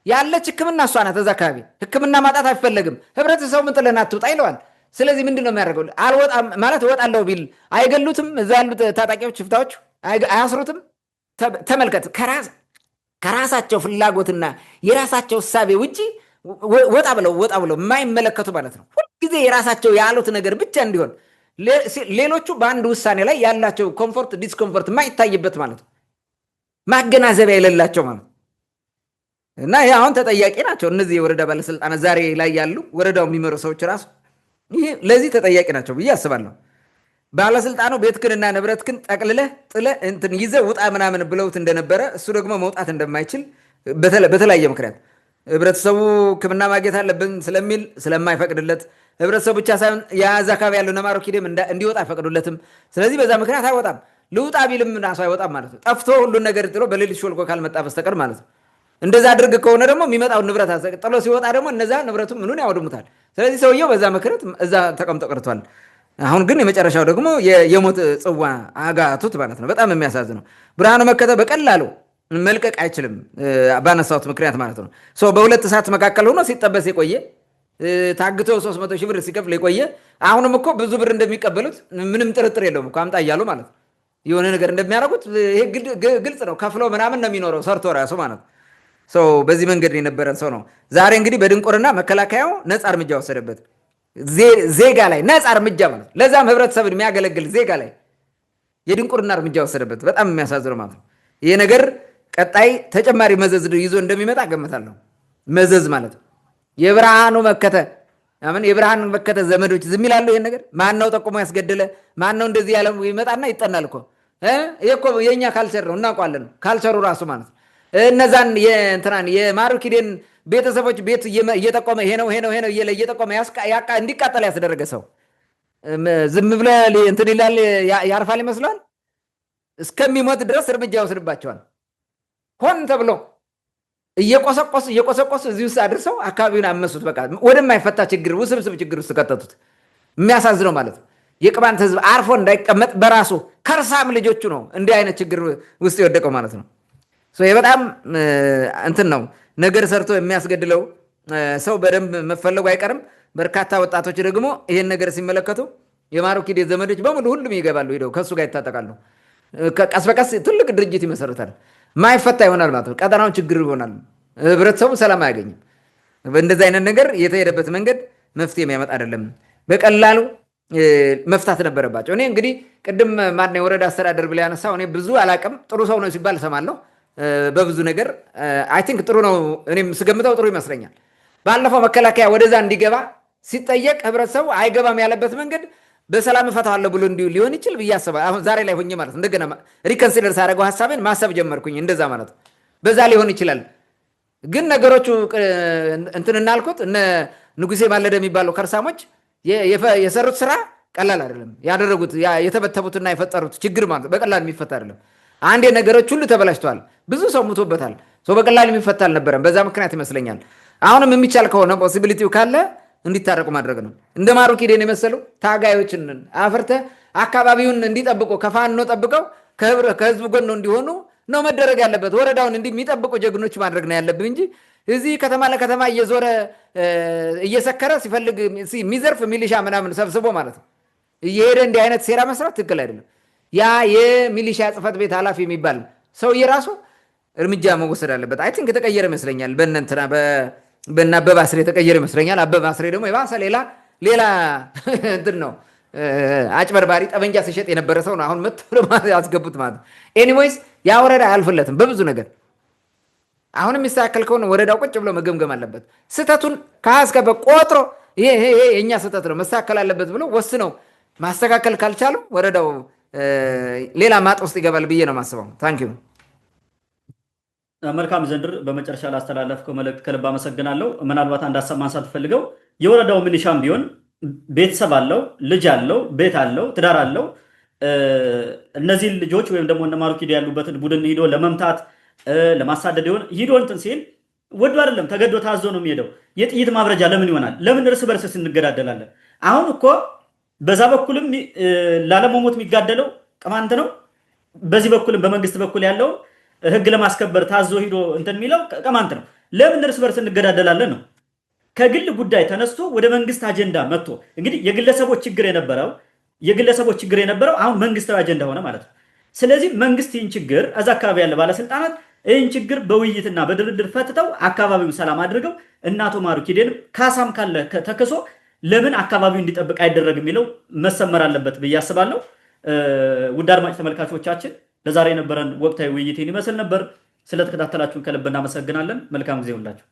ያለች ህክምና እሷ ናት። እዛ አካባቢ ህክምና ማጣት አይፈለግም። ህብረተሰቡ ምን ጥለን አትውጣ ይለዋል። ስለዚህ ምንድን ነው የሚያደርገው? አልወጣም ማለት እወጣለሁ ቢል አይገሉትም? እዛ ያሉት ታጣቂዎች ሽፍታዎች አያስሩትም? ተመልከት። ከራሳቸው ፍላጎትና የራሳቸው እሳቤ ውጭ ወጣ ብለው የማይመለከቱ ማለት ነው። ሁልጊዜ የራሳቸው ያሉት ነገር ብቻ እንዲሆን፣ ሌሎቹ በአንድ ውሳኔ ላይ ያላቸው ኮምፎርት ዲስኮምፎርት የማይታይበት ማለት ነው። ማገናዘቢያ የሌላቸው ማለት ነው። እና ይህ አሁን ተጠያቂ ናቸው እነዚህ የወረዳ ባለስልጣናት ዛሬ ላይ ያሉ ወረዳው የሚመሩ ሰዎች ራሱ ይህ ለዚህ ተጠያቂ ናቸው ብዬ አስባለሁ። ባለስልጣኑ ቤትክንና ንብረትክን ጠቅልለህ ጥለህ እንትን ይዘህ ውጣ ምናምን ብለውት እንደነበረ እሱ ደግሞ መውጣት እንደማይችል በተለያየ ምክንያት ህብረተሰቡ ሕክምና ማግኘት አለብን ስለሚል ስለማይፈቅድለት፣ ህብረተሰቡ ብቻ ሳይሆን የዛ አካባቢ ያለው ነማሮ ኪዴም እንዲወጣ አይፈቅዱለትም። ስለዚህ በዛ ምክንያት አይወጣም። ልውጣ ቢልም ራሱ አይወጣም ማለት ነው። ጠፍቶ ሁሉን ነገር ጥሎ በሌሊት ሾልኮ ካልመጣ በስተቀር ማለት ነው። እንደዛ አድርግ ከሆነ ደግሞ የሚመጣውን ንብረት ጥሎ ሲወጣ ደግሞ እነዛ ንብረቱ ምኑን ያወድሙታል። ስለዚህ ሰውየው በዛ ምክንያት እዛ ተቀምጦ ቀርቷል። አሁን ግን የመጨረሻው ደግሞ የሞት ጽዋ አጋቱት ማለት ነው። በጣም የሚያሳዝነው ብርሃኑ መከተ በቀላሉ መልቀቅ አይችልም ባነሳሁት ምክንያት ማለት ነው። በሁለት እሳት መካከል ሆኖ ሲጠበስ የቆየ ታግቶ 300 ሺህ ብር ሲከፍል የቆየ አሁንም እኮ ብዙ ብር እንደሚቀበሉት ምንም ጥርጥር የለውም እኮ አምጣ እያሉ ማለት ነው። የሆነ ነገር እንደሚያደርጉት ይሄ ግልጽ ነው። ከፍሎ ምናምን ነው የሚኖረው ሰርቶ ራሱ ማለት ነው። በዚህ መንገድ የነበረን ሰው ነው። ዛሬ እንግዲህ በድንቁርና መከላከያው ነፃ እርምጃ ወሰደበት። ዜጋ ላይ ነፃ እርምጃ ማለት ለዛም ህብረተሰብን የሚያገለግል ዜጋ ላይ የድንቁርና እርምጃ ወሰደበት። በጣም የሚያሳዝነው ማለት ነው። ይሄ ነገር ቀጣይ ተጨማሪ መዘዝ ይዞ እንደሚመጣ ገምታለሁ። መዘዝ ማለት ነው። የብርሃኑ መከተ ዘመዶች ዝም ይላሉ? ይሄን ነገር ማን ነው ጠቁሞ ያስገደለ? ማን ነው እንደዚህ ያለ? ይመጣና ይጠናል እኮ ይሄ እኮ የኛ ካልቸር ነው፣ እናውቀዋለን። ካልቸሩ ራሱ ማለት ነው። እነዛን የማሩ ኪዴን ቤተሰቦች ቤት እየጠቆመ ይሄ ነው እየጠቆመ እንዲቃጠል ያስደረገ ሰው ዝም ብለ እንትን ይላል ያርፋል ይመስላል። እስከሚሞት ድረስ እርምጃ ይወስድባቸዋል። ሆን ተብሎ እየቆሰቆሱ እዚህ ውስጥ አድርሰው አካባቢውን አመሱት። በቃ ወደማይፈታ ችግር፣ ውስብስብ ችግር ውስጥ ከተቱት። የሚያሳዝነው ማለት ነው የቅማንት ህዝብ አርፎ እንዳይቀመጥ በራሱ ከርሳም ልጆቹ ነው እንዲህ አይነት ችግር ውስጥ የወደቀው ማለት ነው። በጣም እንትን ነው ነገር ሰርቶ የሚያስገድለው ሰው በደንብ መፈለጉ አይቀርም። በርካታ ወጣቶች ደግሞ ይሄን ነገር ሲመለከቱ የማሩ ኪዴ ዘመዶች በሙሉ ሁሉም ይገባሉ፣ ሄደው ከሱ ጋር ይታጠቃሉ። ቀስ በቀስ ትልቅ ድርጅት ይመሰርታል። ማይፈታ ይሆናል ማለት ነው። ቀጠናውን ችግር ይሆናል። ህብረተሰቡ ሰላም አያገኝም። በእንደዚህ አይነት ነገር የተሄደበት መንገድ መፍትሄ የሚያመጣ አይደለም። በቀላሉ መፍታት ነበረባቸው። እኔ እንግዲህ ቅድም ማነው የወረዳ አስተዳደር ብላ ያነሳው እኔ ብዙ አላቅም። ጥሩ ሰው ነው ሲባል እሰማለሁ። በብዙ ነገር አይ ቲንክ ጥሩ ነው። እኔም ስገምተው ጥሩ ይመስለኛል። ባለፈው መከላከያ ወደዛ እንዲገባ ሲጠየቅ ህብረተሰቡ አይገባም ያለበት መንገድ በሰላም እፈታዋለሁ ብሎ እንዲሁ ሊሆን ይችል ብዬ አስባለሁ። አሁን ዛሬ ላይ ሆኜ ማለት እንደገና ሪከንሲደር ሳደርገው ሀሳቤን ማሰብ ጀመርኩኝ። እንደዛ ማለት በዛ ሊሆን ይችላል። ግን ነገሮቹ እንትን እናልኩት እነ ንጉሴ ማለደ የሚባለው ከርሳሞች የሰሩት ስራ ቀላል አይደለም። ያደረጉት የተበተቡትና የፈጠሩት ችግር ማለት በቀላል የሚፈታ አይደለም። አንዴ ነገሮች ሁሉ ተበላሽተዋል። ብዙ ሰው ሙቶበታል። በቀላል የሚፈታ አልነበረም። በዛ ምክንያት ይመስለኛል አሁንም የሚቻል ከሆነ ፖሲቢሊቲው ካለ እንዲታረቁ ማድረግ ነው። እንደ ማሩ ኪዴን የመሰሉ ታጋዮችን አፍርተ አካባቢውን እንዲጠብቁ ከፋኖ ጠብቀው ከህዝቡ ጎን እንዲሆኑ ነው መደረግ ያለበት። ወረዳውን እንዲህ የሚጠብቁ ጀግኖች ማድረግ ነው ያለብህ እንጂ እዚህ ከተማ ለከተማ እየዞረ እየሰከረ ሲፈልግ የሚዘርፍ ሚሊሻ ምናምን ሰብስቦ ማለት ነው እየሄደ እንዲህ አይነት ሴራ መስራት ትክክል አይደለም። ያ የሚሊሻ ጽሕፈት ቤት ኃላፊ የሚባል ሰውዬ ራሱ እርምጃ መወሰድ አለበት። አይ ቲንክ የተቀየረ ይመስለኛል። በእነ አበበ አስሬ የተቀየረ ይመስለኛል። አበበ አስሬ ደግሞ የባሰ ሌላ እንትን ነው አጭበርባሪ ጠበንጃ ሲሸጥ የነበረ ሰው ነው። አሁን መጥቶ ያስገቡት ማለት ነው። ኤኒዌይስ ያ ወረዳ አያልፍለትም በብዙ ነገር። አሁን የሚስተካከል ከሆነ ወረዳው ቁጭ ብሎ መገምገም አለበት። ስህተቱን ከአስከበ ቆጥሮ ይሄ የእኛ ስህተት ነው መስተካከል አለበት ብሎ ወስነው ማስተካከል ካልቻሉ ወረዳው ሌላ ማጥ ውስጥ ይገባል ብዬ ነው የማስበው። ታንኪዩ። መልካም ዘንድር በመጨረሻ ላስተላለፍከው መልእክት ከልብ አመሰግናለሁ። ምናልባት አንድ ሀሳብ ማንሳት ፈልገው የወረዳው ሚሊሻም ቢሆን ቤተሰብ አለው፣ ልጅ አለው፣ ቤት አለው፣ ትዳር አለው። እነዚህ ልጆች ወይም ደግሞ እነ ማሩ ኪዴ ያሉበትን ቡድን ሂዶ ለመምታት ለማሳደድ ይሆን ሂዶ እንትን ሲል ወዶ አይደለም ተገዶ ታዞ ነው የሚሄደው። የጥይት ማብረጃ ለምን ይሆናል? ለምን እርስ በርስ እንገዳደላለን? አሁን እኮ በዛ በኩልም ላለመሞት የሚጋደለው ቅማንት ነው። በዚህ በኩልም በመንግስት በኩል ያለው ህግ ለማስከበር ታዞ ሂዶ እንትን የሚለው ቅማንት ነው። ለምን እርስ በርስ እንገዳደላለን ነው። ከግል ጉዳይ ተነስቶ ወደ መንግስት አጀንዳ መጥቶ እንግዲህ የግለሰቦች ችግር የነበረው አሁን መንግስታዊ አጀንዳ ሆነ ማለት ነው። ስለዚህ መንግስት ይህን ችግር እዛ አካባቢ ያለ ባለስልጣናት ይህን ችግር በውይይትና በድርድር ፈትተው አካባቢውን ሰላም አድርገው እና አቶ ማሩ ኪዴንም ካሳም ካለ ተክሶ ለምን አካባቢው እንዲጠብቅ አይደረግ የሚለው መሰመር አለበት ብዬ አስባለሁ። ውድ አድማጭ ተመልካቾቻችን ለዛሬ የነበረን ወቅታዊ ውይይት ይመስል ነበር። ስለተከታተላችሁን ከልብ እናመሰግናለን። መልካም ጊዜ ሁላችሁ።